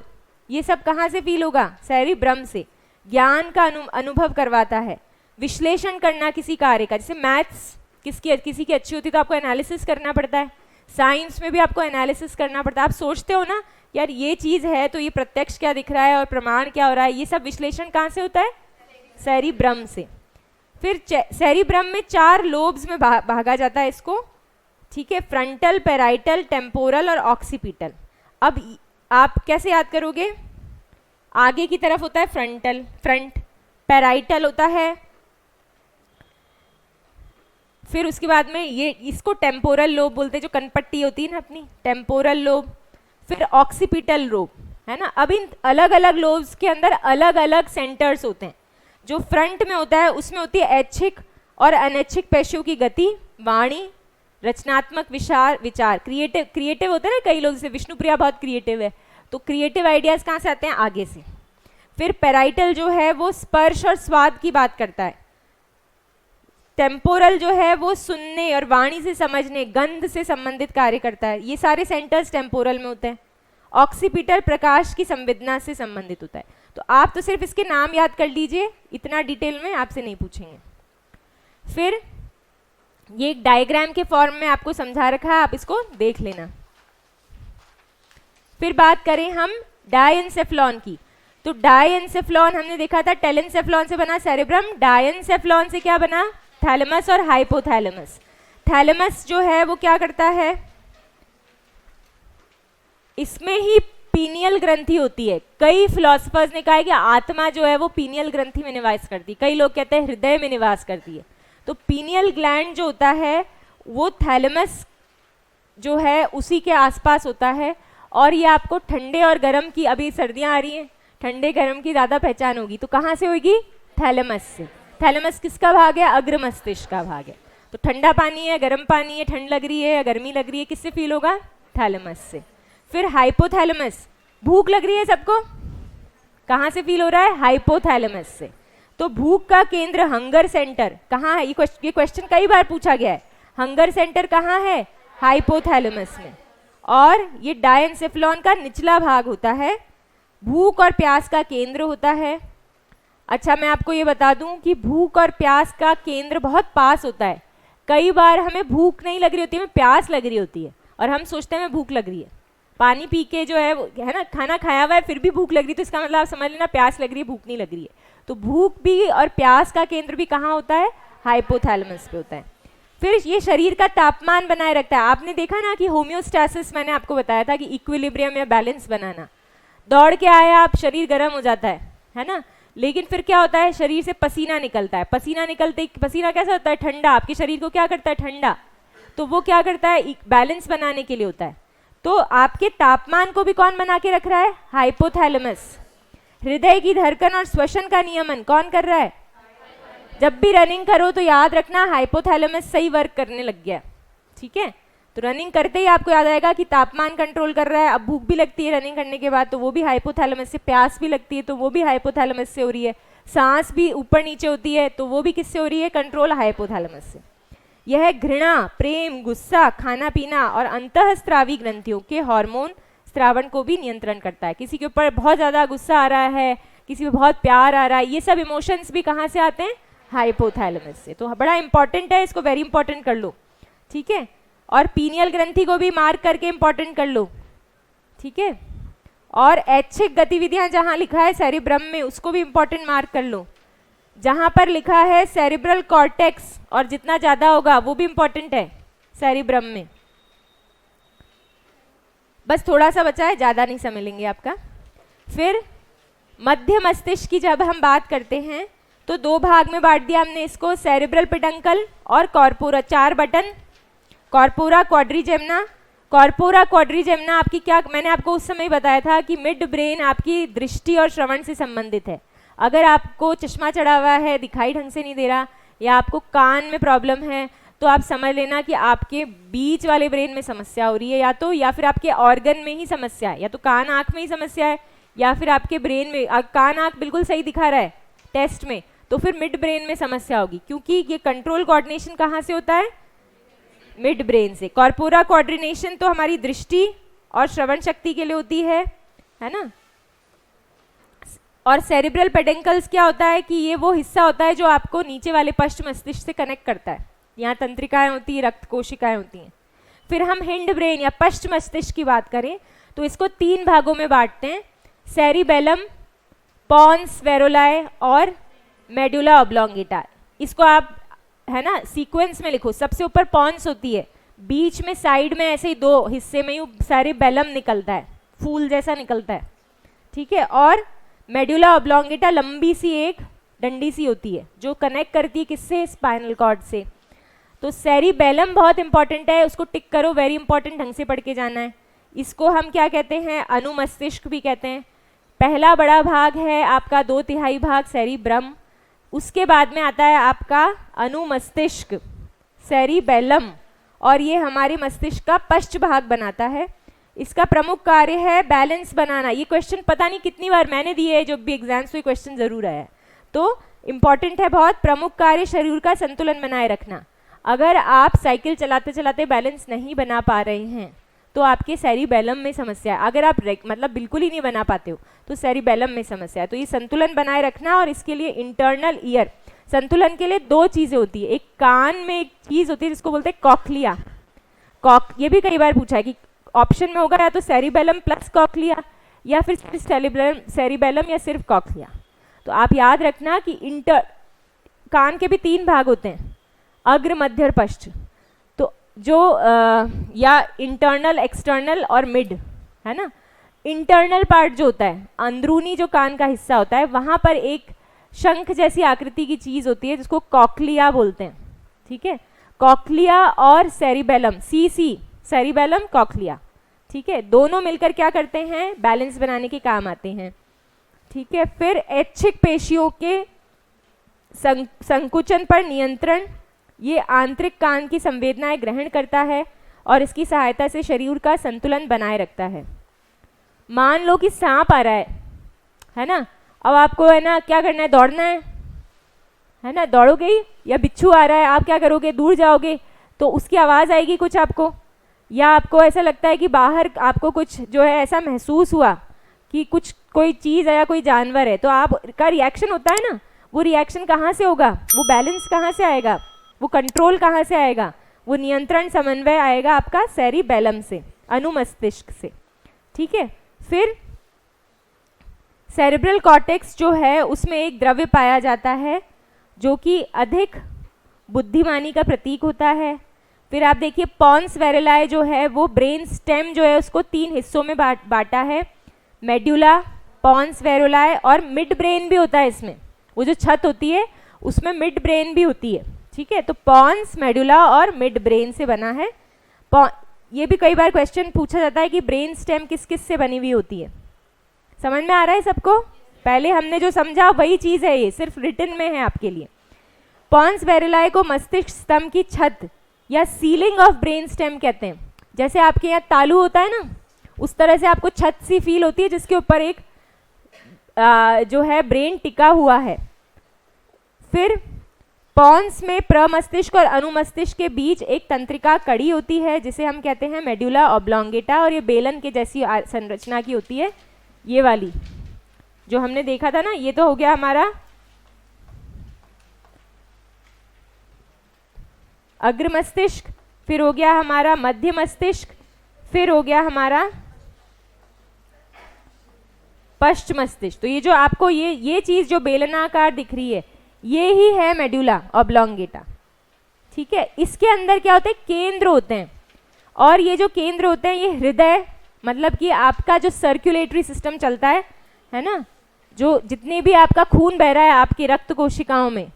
ये सब कहाँ से फील होगा? सेरिब्रम से। ज्ञान का अनुभव करवाता है। विश्लेषण करना किसी कार्य का, जैसे मैथ्स किसी की अच्छी होती तो आपको एनालिसिस करना पड़ता है, साइंस में भी आपको एनालिसिस करना पड़ता है। आप सोचते हो ना यार ये चीज़ है तो ये प्रत्यक्ष क्या दिख रहा है और प्रमाण क्या हो रहा है, ये सब विश्लेषण कहाँ से होता है? सेरिब्रम से। फिर सेरिब्रम में 4 लोब्स में भागा जाता है इसको, ठीक है, फ्रंटल, पेराइटल, टेम्पोरल और ऑक्सीपिटल। अब आप कैसे याद करोगे? आगे की तरफ होता है फ्रंट, पेराइटल होता है, फिर उसके बाद में ये इसको टेम्पोरल लोब बोलते हैं, जो कनपट्टी होती है ना अपनी, टेम्पोरल लोब, फिर ऑक्सीपिटल लोब, है ना। अब इन अलग अलग लोब्स के अंदर अलग अलग सेंटर्स होते हैं। जो फ्रंट में होता है उसमें होती है ऐच्छिक और अनैच्छिक पेशियों की गति, वाणी, रचनात्मक विचार, क्रिएटिव होता है ना, कई लोग, जैसे विष्णुप्रिया बहुत क्रिएटिव है, तो क्रिएटिव आइडियाज कहाँ से आते हैं? आगे से। फिर पेराइटल जो है वो स्पर्श और स्वाद की बात करता है। टेम्पोरल जो है वो सुनने और वाणी से समझने, गंध से संबंधित कार्य करता है। ये सारे सेंटर्स टेम्पोरल में होते हैं। ऑक्सीपिटल प्रकाश की संवेदना से संबंधित होता है। तो आप तो सिर्फ इसके नाम याद कर लीजिए, इतना डिटेल में आपसे नहीं पूछेंगे। फिर ये एक डायग्राम के फॉर्म में आपको समझा रखा है, आप इसको देख लेना। फिर बात करें हम डायएन्सेफलॉन की, तो डायएन्सेफलॉन हमने देखा था टेलेन्सेफलॉन से बना सेरेब्रम, डायएन्सेफलॉन से क्या बना? थैलेमस और हाइपोथैलेमस। थैलेमस जो है वो क्या करता है? इसमें ही पीनियल ग्रंथि होती है। कई फिलोसफर्स ने कहा है कि आत्मा जो है वो पीनियल ग्रंथि में निवास करती है, कई लोग कहते हैं हृदय में निवास करती है। तो पीनियल ग्लैंड जो होता है वो थैलेमस जो है उसी के आसपास होता है। और ये आपको ठंडे और गर्म की, अभी सर्दियां आ रही हैं, ठंडे गर्म की ज़्यादा पहचान होगी, तो कहाँ से होगी? थैलेमस से। थैलेमस किसका भाग है? अग्र मस्तिष्क का भाग है। तो ठंडा पानी है, गर्म पानी है, ठंड लग रही है या गर्मी लग रही है, किससे फील होगा? थैलेमस से। फिर हाइपोथैलेमस, भूख लग रही है सबको, कहाँ से फील हो रहा है? हाइपोथैलेमस से। तो भूख का केंद्र हंगर सेंटर कहाँ है? ये क्वेश्चन कई बार पूछा गया है। हंगर सेंटर कहाँ है? हाइपोथैलेमस में। और ये डायएन्सेफलॉन का निचला भाग होता है, भूख और प्यास का केंद्र होता है। अच्छा, मैं आपको ये बता दूं कि भूख और प्यास का केंद्र बहुत पास होता है। कई बार हमें भूख नहीं लग रही होती है, हमें प्यास लग रही होती है और हम सोचते हैं हमें भूख लग रही है। पानी पी के जो है ना, खाना खाया हुआ है फिर भी भूख लग रही है, तो इसका मतलब आप समझ लेना प्यास लग रही है, भूख नहीं लग रही है। तो भूख भी और प्यास का केंद्र भी कहाँ होता है? हाइपोथैलेमस पे होता है। फिर ये शरीर का तापमान बनाए रखता है। आपने देखा ना कि होम्योस्टैसिस, मैंने आपको बताया था कि इक्विलिब्रियम या बैलेंस बनाना। दौड़ के आए आप, शरीर गर्म हो जाता है ना, लेकिन फिर क्या होता है? शरीर से पसीना निकलता है। पसीना कैसा होता है? ठंडा। आपके शरीर को क्या करता है? ठंडा। तो वो क्या करता है? बैलेंस बनाने के लिए होता है। तो आपके तापमान को भी कौन बना के रख रहा है? हाइपोथैलेमस। हृदय की धड़कन और श्वसन का नियमन कौन कर रहा है? जब भी रनिंग करो तो याद रखना हाइपोथैलेमस सही वर्क करने लग गया, ठीक है। तो रनिंग करते ही आपको याद आएगा कि तापमान कंट्रोल कर रहा है। अब भूख भी लगती है रनिंग करने के बाद, तो वो भी हाइपोथैलेमस से। प्यास भी लगती है तो वो भी हाइपोथैलेमस से हो रही है। सांस भी ऊपर नीचे होती है तो वो भी किससे हो रही है? कंट्रोल हाइपोथैलेमस से। यह घृणा, प्रेम, गुस्सा, खाना पीना और अंतःस्रावी ग्रंथियों के हार्मोन स्रावण को भी नियंत्रण करता है। किसी के ऊपर बहुत ज़्यादा गुस्सा आ रहा है, किसी पे बहुत प्यार आ रहा है, ये सब इमोशंस भी कहाँ से आते हैं? हाइपोथैलेमस से। तो बड़ा इंपॉर्टेंट है, इसको वेरी इंपॉर्टेंट कर लो, ठीक है। और पीनियल ग्रंथि को भी मार्क करके इंपॉर्टेंट कर लो, ठीक है। और ऐच्छिक गतिविधियां जहां लिखा है सेरिब्रम में, उसको भी इंपॉर्टेंट मार्क कर लो। जहां पर लिखा है सेरिब्रल कॉर्टेक्स और जितना ज्यादा होगा वो भी इंपॉर्टेंट है सेरिब्रम में। बस थोड़ा सा बचा है, ज्यादा नहीं समय लेंगे आपका। फिर मध्य मस्तिष्क की जब हम बात करते हैं तो 2 भाग में बांट दिया हमने इसको, सेरिब्रल पेडंकल और कॉर्पोरा। 4 बटन, कॉर्पोरा क्वाड्रिजेमना। कॉर्पोरा क्वाड्रिजेमना आपकी क्या, मैंने आपको उस समय बताया था कि मिड ब्रेन आपकी दृष्टि और श्रवण से संबंधित है। अगर आपको चश्मा चढ़ा हुआ है, दिखाई ढंग से नहीं दे रहा, या आपको कान में प्रॉब्लम है, तो आप समझ लेना कि आपके बीच वाले ब्रेन में समस्या हो रही है, या फिर आपके ऑर्गन में ही समस्या है, या तो कान आँख में ही समस्या है, या फिर आपके ब्रेन में कान आँख बिल्कुल सही दिखा रहा है टेस्ट में, तो फिर मिड ब्रेन में समस्या होगी, क्योंकि ये कंट्रोल कोऑर्डिनेशन कहाँ से होता है? मिड ब्रेन से। कॉर्पोरा कोऑर्डिनेशन तो हमारी दृष्टि और श्रवण शक्ति के लिए होती है ना। और सेरिब्रल पेडेंकल्स क्या होता है कि ये वो हिस्सा होता है जो आपको नीचे वाले पश्च मस्तिष्क से कनेक्ट करता है। यहाँ तंत्रिकाएं होती हैं, रक्त कोशिकाएं होती हैं। फिर हम हिंड ब्रेन या पश्च मस्तिष्क की बात करें तो इसको 3 भागों में बांटते हैं, सेरिबेलम, पॉन्स वेरोलाए और मेडुला ऑब्लोंगेटा। इसको आप है ना सीक्वेंस में लिखो। सबसे ऊपर पॉन्स होती है, बीच में साइड में ऐसे ही 2 हिस्से में यूँ सेरिबेलम निकलता है, फूल जैसा निकलता है, ठीक है। और मेडुला ऑब्लोंगेटा लंबी सी एक डंडी सी होती है जो कनेक्ट करती है किससे? स्पाइनल कॉर्ड से। तो सेरिबेलम बहुत इंपॉर्टेंट है, उसको टिक करो, वेरी इंपॉर्टेंट, ढंग से पढ़ के जाना है। इसको हम क्या कहते हैं? अनुमस्तिष्क भी कहते हैं। पहला बड़ा भाग है आपका 2/3 भाग सेरिब्रम, उसके बाद में आता है आपका अनुमस्तिष्क सेरिबेलम, और ये हमारे मस्तिष्क का पश्च भाग बनाता है। इसका प्रमुख कार्य है बैलेंस बनाना। ये क्वेश्चन पता नहीं कितनी बार मैंने दिए है, जब भी एग्जाम्स में क्वेश्चन जरूर आया है, तो इम्पॉर्टेंट है बहुत। प्रमुख कार्य शरीर का संतुलन बनाए रखना। अगर आप साइकिल चलाते चलाते बैलेंस नहीं बना पा रहे हैं तो आपके सेरिबेलम में समस्या है। अगर आप मतलब बिल्कुल ही नहीं बना पाते हो तो सेरिबेलम में समस्या है। तो ये संतुलन बनाए रखना, और इसके लिए इंटरनल ईयर, संतुलन के लिए 2 चीज़ें होती है। एक कान में एक चीज़ होती है जिसको बोलते हैं कॉक्लिया। ये भी कई बार पूछा है कि ऑप्शन में होगा या तो सेरिबेलम प्लस कॉक्लिया, या फिर सेरिबेलम या सिर्फ कॉक्लिया। तो आप याद रखना कि कान के भी 3 भाग होते हैं, अग्र, मध्य और पश्च। तो जो या इंटरनल, एक्सटर्नल और मिड, है ना। इंटरनल पार्ट जो होता है, अंदरूनी जो कान का हिस्सा होता है, वहाँ पर एक शंख जैसी आकृति की चीज़ होती है जिसको कॉक्लिया बोलते हैं, ठीक है। कॉक्लिया और सेरिबेलम, सी सेरिबेलम कॉक्लिया, ठीक है, दोनों मिलकर क्या करते हैं? बैलेंस बनाने के काम आते हैं, ठीक है। फिर ऐच्छिक पेशियों के संकुचन पर नियंत्रण, ये आंतरिक कान की संवेदनाएं ग्रहण करता है और इसकी सहायता से शरीर का संतुलन बनाए रखता है। मान लो कि सांप आ रहा है ना, अब आपको है ना क्या करना है? दौड़ना है ना, दौड़ोगे ही। या बिच्छू आ रहा है, आप क्या करोगे? दूर जाओगे, तो उसकी आवाज़ आएगी कुछ आपको, या आपको ऐसा लगता है कि बाहर आपको कुछ जो है ऐसा महसूस हुआ कि कुछ कोई चीज़ है या कोई जानवर है, तो आपका रिएक्शन होता है ना, वो रिएक्शन कहाँ से होगा? वो बैलेंस कहाँ से आएगा? वो कंट्रोल कहाँ से आएगा? वो नियंत्रण समन्वय आएगा आपका सेरिबेलम से, अनुमस्तिष्क से, ठीक है। फिर सेरेब्रल कॉर्टेक्स जो है उसमें एक द्रव्य पाया जाता है जो कि अधिक बुद्धिमानी का प्रतीक होता है। फिर आप देखिए पॉन्स वेरेलाए जो है वो ब्रेन स्टेम जो है उसको 3 हिस्सों में बांटा है, मेड्यूला, पॉन्स वेरेलाए और मिड ब्रेन भी होता है इसमें। वो जो छत होती है उसमें मिड ब्रेन भी होती है, ठीक है। तो पॉन्स, मेडुला और मिड ब्रेन से बना है। ये भी कई बार क्वेश्चन पूछा जाता है कि ब्रेन स्टेम किस किस से बनी हुई होती है। समझ में आ रहा है सबको? पहले हमने जो समझा वही चीज़ है, ये सिर्फ रिटन में है आपके लिए। पॉन्स वेरेलाए को मस्तिष्क स्तंभ की छत या सीलिंग ऑफ ब्रेन स्टेम कहते हैं। जैसे आपके यहाँ तालू होता है ना, उस तरह से आपको छत सी फील होती है जिसके ऊपर एक जो है ब्रेन टिका हुआ है। फिर पॉन्स में प्रमस्तिष्क और अनुमस्तिष्क के बीच एक तंत्रिका कड़ी होती है जिसे हम कहते हैं मेडुला ऑब्लोंगेटा, और ये बेलन के जैसी संरचना की होती है। ये वाली जो हमने देखा था ना, ये तो हो गया हमारा अग्र मस्तिष्क, फिर हो गया हमारा मध्य मस्तिष्क, फिर हो गया हमारा पश्च मस्तिष्क। तो ये जो आपको ये चीज जो बेलनाकार दिख रही है ये ही है मेडुला ऑब्लोंगेटा, ठीक है। इसके अंदर क्या होते हैं? केंद्र होते हैं, और ये जो केंद्र होते हैं ये हृदय, मतलब कि आपका जो सर्कुलेटरी सिस्टम चलता है ना, जो जितने भी आपका खून बह रहा है आपकी रक्त कोशिकाओं में,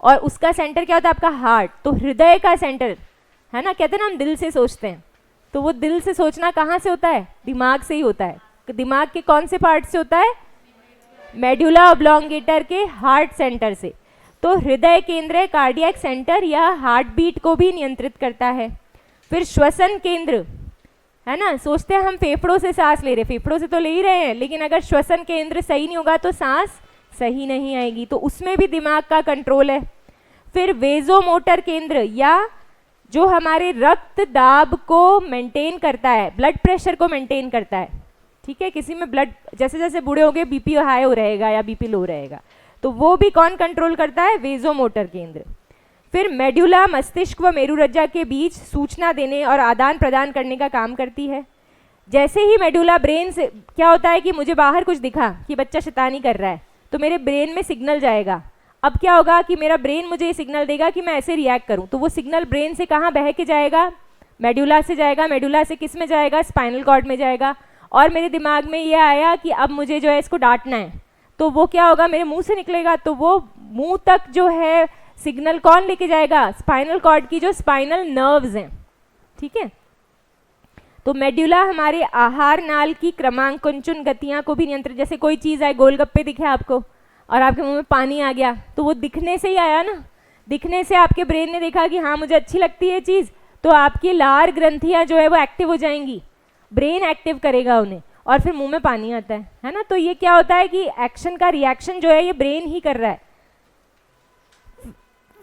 और उसका सेंटर क्या होता है? आपका हार्ट। तो हृदय का सेंटर है ना, कहते हैं ना हम दिल से सोचते हैं, तो वो दिल से सोचना कहाँ से होता है? दिमाग से ही होता है। दिमाग के कौन से पार्ट से होता है? मेडुला ऑब्लोंगेटर के हार्ट सेंटर से। तो हृदय केंद्र कार्डियक सेंटर या हार्ट बीट को भी नियंत्रित करता है। फिर श्वसन केंद्र है ना, सोचते हैं हम फेफड़ों से सांस ले रहे, फेफड़ों से तो ले ही रहे हैं, लेकिन अगर श्वसन केंद्र सही नहीं होगा तो सांस सही नहीं आएगी, तो उसमें भी दिमाग का कंट्रोल है। फिर वेजोमोटर केंद्र या जो हमारे रक्त दाब को मेंटेन करता है, ब्लड प्रेशर को मेंटेन करता है, ठीक है। किसी में ब्लड जैसे जैसे बूढ़े होंगे बीपी हाई हो रहेगा या बीपी लो रहेगा, तो वो भी कौन कंट्रोल करता है, वेजोमोटर केंद्र। फिर मेडुला मस्तिष्क व मेरुरज्जा के बीच सूचना देने और आदान प्रदान करने का काम करती है। जैसे ही मेडुला ब्रेन से क्या होता है कि मुझे बाहर कुछ दिखा कि बच्चा शैतानी कर रहा है, तो मेरे ब्रेन में सिग्नल जाएगा। अब क्या होगा कि मेरा ब्रेन मुझे ये सिग्नल देगा कि मैं ऐसे रिएक्ट करूं, तो वो सिग्नल ब्रेन से कहाँ बह के जाएगा, मेडुला से जाएगा। मेडुला से किस में जाएगा, स्पाइनल कॉर्ड में जाएगा। और मेरे दिमाग में ये आया कि अब मुझे जो है इसको डांटना है, तो वो क्या होगा, मेरे मुंह से निकलेगा, तो वो मुंह तक जो है सिग्नल कौन लेके जाएगा, स्पाइनल कॉर्ड की जो स्पाइनल नर्व्स हैं, ठीक है। तो मेडुला हमारे आहार नाल की क्रमांकुंचन गतियां को भी नियंत्रित, जैसे कोई चीज़ आए, गोलगप्पे दिखे आपको और आपके मुंह में पानी आ गया, तो वो दिखने से ही आया ना, दिखने से आपके ब्रेन ने देखा कि हाँ मुझे अच्छी लगती है चीज़, तो आपकी लार ग्रंथियाँ जो है वो एक्टिव हो जाएंगी, ब्रेन एक्टिव करेगा उन्हें, और फिर मुंह में पानी आता है ना। तो ये क्या होता है कि एक्शन का रिएक्शन जो है ये ब्रेन ही कर रहा है।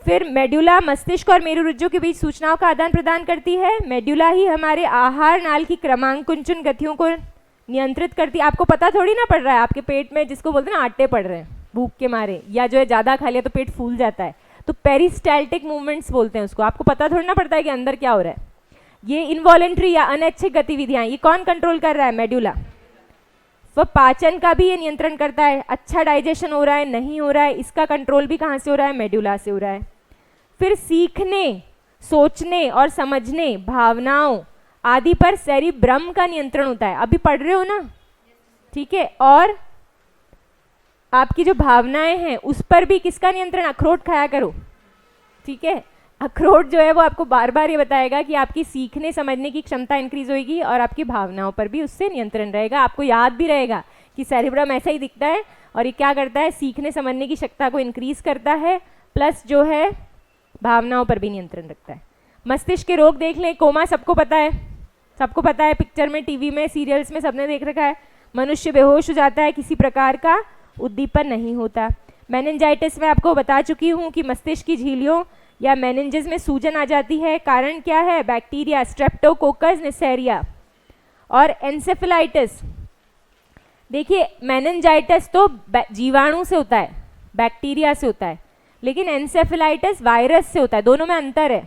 फिर मेडुला मस्तिष्क और मेरुरज्जु के बीच सूचनाओं का आदान प्रदान करती है। मेडुला ही हमारे आहार नाल की क्रमांकुंचन गतियों को नियंत्रित करती है। आपको पता थोड़ी ना पड़ रहा है, आपके पेट में जिसको बोलते हैं ना आटे पड़ रहे हैं भूख के मारे, या जो है ज़्यादा खा लिया तो पेट फूल जाता है, तो पेरिस्टाल्टिक मूवमेंट्स बोलते हैं उसको। आपको पता थोड़ी ना पड़ता है कि अंदर क्या हो रहा है। ये इनवॉलेंट्री या अनैच्छिक गतिविधियाँ ये कौन कंट्रोल कर रहा है, मेडुला। वह पाचन का भी ये नियंत्रण करता है, अच्छा डाइजेशन हो रहा है नहीं हो रहा है, इसका कंट्रोल भी कहाँ से हो रहा है, मेडुला से हो रहा है। फिर सीखने, सोचने और समझने, भावनाओं आदि पर सेरिब्रम का नियंत्रण होता है। अभी पढ़ रहे हो ना, ठीक है। और आपकी जो भावनाएं हैं उस पर भी किसका नियंत्रण, अखरोट खाया करो, ठीक है। अखरोट जो है वो आपको बार बार ये बताएगा कि आपकी सीखने समझने की क्षमता इंक्रीज होगी और आपकी भावनाओं पर भी उससे नियंत्रण रहेगा। आपको याद भी रहेगा कि सेरिब्रम ऐसा ही दिखता है और ये क्या करता है, सीखने समझने की क्षमता को इंक्रीज करता है, प्लस जो है भावनाओं पर भी नियंत्रण रखता है। मस्तिष्क के रोग देख लें, कोमा सबको पता है, सबको पता है, पिक्चर में, टीवी में, सीरियल्स में सबने देख रखा है। मनुष्य बेहोश हो जाता है, किसी प्रकार का उद्दीपन नहीं होता। मेनिंजाइटिस में आपको बता चुकी हूँ कि मस्तिष्क की झिल्लियों या मेनिंजेस में सूजन आ जाती है। कारण क्या है, बैक्टीरिया, स्ट्रेप्टोकोकस निसेरिया। और एंसेफेलाइटिस, देखिए मेनिंजाइटिस तो जीवाणु से होता है, बैक्टीरिया से होता है, लेकिन एंसेफेलाइटिस वायरस से होता है, दोनों में अंतर है,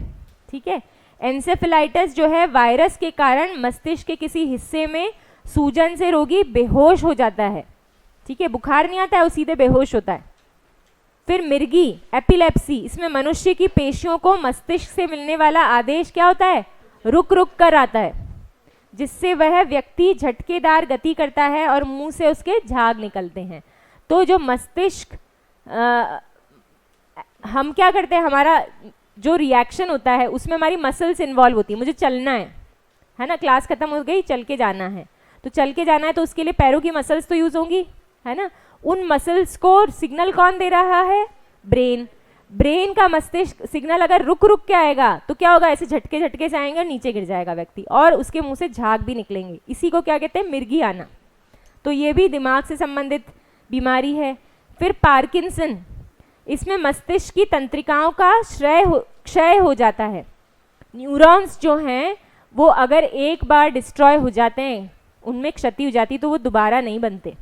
ठीक है। एंसेफेलाइटिस जो है वायरस के कारण मस्तिष्क के किसी हिस्से में सूजन से रोगी बेहोश हो जाता है, ठीक है। बुखार नहीं आता है, वो सीधे बेहोश होता है। फिर मिर्गी, एपिलेप्सी, इसमें मनुष्य की पेशियों को मस्तिष्क से मिलने वाला आदेश क्या होता है, रुक रुक कर आता है, जिससे वह व्यक्ति झटकेदार गति करता है और मुंह से उसके झाग निकलते हैं। तो जो मस्तिष्क हम क्या करते हैं, हमारा जो रिएक्शन होता है उसमें हमारी मसल्स इन्वॉल्व होती है। मुझे चलना है ना, क्लास खत्म हो गई, चल के जाना है, तो चल के जाना है तो उसके लिए पैरों की मसल्स तो यूज होंगी, है ना। उन मसल्स को सिग्नल कौन दे रहा है, ब्रेन। ब्रेन का मस्तिष्क सिग्नल अगर रुक रुक के आएगा तो क्या होगा, ऐसे झटके झटके से आएंगे और नीचे गिर जाएगा व्यक्ति, और उसके मुंह से झाग भी निकलेंगे। इसी को क्या कहते हैं, मिर्गी आना। तो ये भी दिमाग से संबंधित बीमारी है। फिर पार्किंसन, इसमें मस्तिष्क की तंत्रिकाओं का क्षय हो जाता है। न्यूरॉन्स जो हैं वो अगर एक बार डिस्ट्रॉय हो जाते हैं, उनमें क्षति हो जाती, तो वो दोबारा नहीं बनते,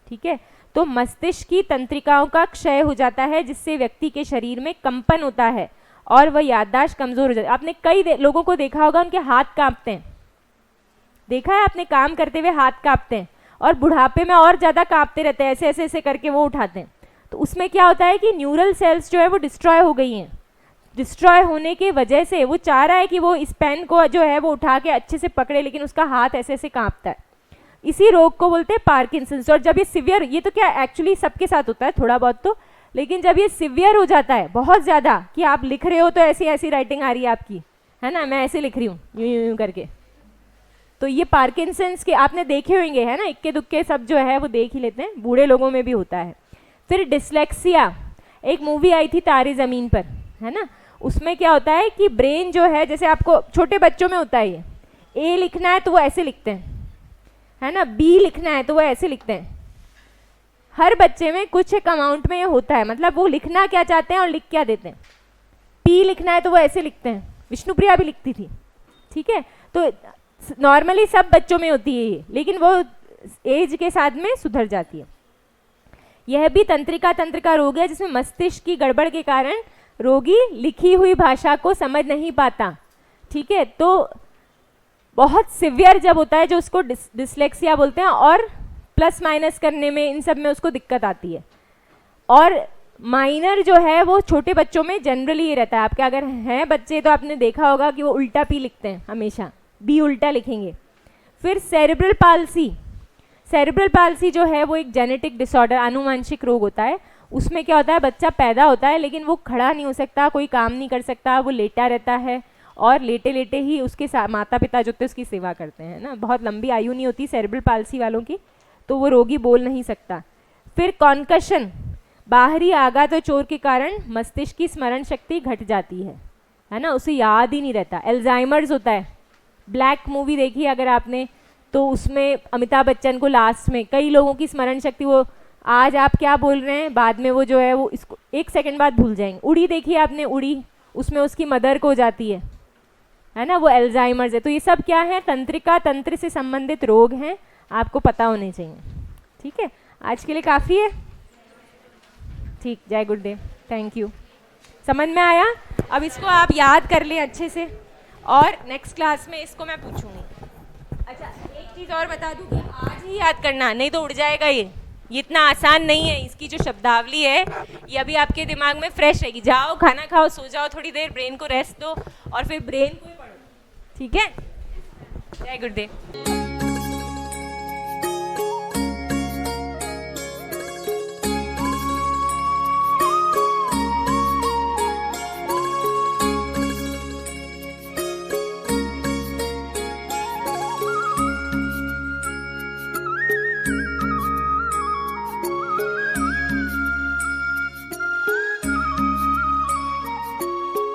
ठीक है। तो मस्तिष्क की तंत्रिकाओं का क्षय हो जाता है, जिससे व्यक्ति के शरीर में कंपन होता है और वह याददाश्त कमजोर हो जाती है। आपने कई लोगों को देखा होगा, उनके हाथ कांपते हैं, देखा है आपने, काम करते हुए हाथ कांपते हैं, और बुढ़ापे में और ज्यादा कांपते रहते हैं, ऐसे ऐसे ऐसे करके वो उठाते हैं। तो उसमें क्या होता है कि न्यूरल सेल्स जो है वो डिस्ट्रॉय हो गई हैं। डिस्ट्रॉय होने की वजह से वो चाह रहा है कि वो इस पेन को जो है वो उठा के अच्छे से पकड़े, लेकिन उसका हाथ ऐसे ऐसे कांपता है। इसी रोग को बोलते हैं पार्किंसंस। और जब ये सिवियर, ये तो क्या एक्चुअली सबके साथ होता है थोड़ा बहुत तो, लेकिन जब ये सिवियर हो जाता है बहुत ज़्यादा कि आप लिख रहे हो तो ऐसी ऐसी राइटिंग आ रही है आपकी, है ना, मैं ऐसे लिख रही हूँ यूं यूं यूं करके, तो ये पार्किंसंस के आपने देखे होंगे, है ना, इक्के दुक्के सब जो है वो देख ही लेते हैं, बूढ़े लोगों में भी होता है। फिर डिसलेक्सिया, एक मूवी आई थी तारे ज़मीन पर, है ना, उसमें क्या होता है कि ब्रेन जो है, जैसे आपको छोटे बच्चों में होता है, ये ए लिखना है तो वो ऐसे लिखते हैं, है ना, बी लिखना है तो वो ऐसे लिखते हैं। हर बच्चे में कुछ एक अमाउंट में ये होता है, मतलब वो लिखना क्या चाहते हैं और लिख क्या देते हैं। पी लिखना है तो वो ऐसे लिखते हैं, विष्णुप्रिया भी लिखती थी, ठीक है। तो नॉर्मली सब बच्चों में होती है ये, लेकिन वो एज के साथ में सुधर जाती है। यह भी तंत्रिका तंत्र का रोग है, जिसमें मस्तिष्क की गड़बड़ के कारण रोगी लिखी हुई भाषा को समझ नहीं पाता, ठीक है। तो बहुत सिवियर जब होता है, जो उसको डिसलेक्सिया बोलते हैं, और प्लस माइनस करने में, इन सब में उसको दिक्कत आती है। और माइनर जो है वो छोटे बच्चों में जनरली ये रहता है। आपके अगर हैं बच्चे तो आपने देखा होगा कि वो उल्टा पी लिखते हैं, हमेशा बी उल्टा लिखेंगे। फिर सेरेब्रल पाल्सी, सेरेब्रल पाल्सी जो है वो एक जेनेटिक डिसऑर्डर, आनुवंशिक रोग होता है। उसमें क्या होता है, बच्चा पैदा होता है लेकिन वो खड़ा नहीं हो सकता, कोई काम नहीं कर सकता, वो लेटा रहता है और लेटे लेटे ही उसके माता पिता जो होते हैं उसकी सेवा करते हैं ना। बहुत लंबी आयु नहीं होती सेरेब्रल पाल्सी वालों की, तो वो रोगी बोल नहीं सकता। फिर कॉन्कशन, बाहरी आघात और चोट के कारण मस्तिष्क की स्मरण शक्ति घट जाती है ना, उसे याद ही नहीं रहता। एल्जाइमर्स होता है, ब्लैक मूवी देखी अगर आपने, तो उसमें अमिताभ बच्चन को लास्ट में कई लोगों की स्मरण शक्ति, वो आज आप क्या बोल रहे हैं बाद में वो जो है वो इसको 1 सेकंड बाद भूल जाएंगे। उड़ी देखी आपने, उड़ी, उसमें उसकी मदर को हो जाती है ना, वो एल्जाइमर्स है। तो ये सब क्या है, तंत्रिका तंत्र से संबंधित रोग हैं, आपको पता होने चाहिए, ठीक है। आज के लिए काफ़ी है, ठीक, जय गुरुदेव, थैंक यू। समझ में आया? अब इसको आप याद कर लें अच्छे से, और नेक्स्ट क्लास में इसको मैं पूछूंगी। अच्छा, एक चीज़ और बता दूं कि आज ही याद करना, नहीं तो उड़ जाएगा ये इतना आसान नहीं है। इसकी जो शब्दावली है ये अभी आपके दिमाग में फ्रेश रहेगी। जाओ, खाना खाओ, सो जाओ थोड़ी देर, ब्रेन को रेस्ट दो और फिर ब्रेन को ही पढ़ो, ठीक है। जय गुरुदेव।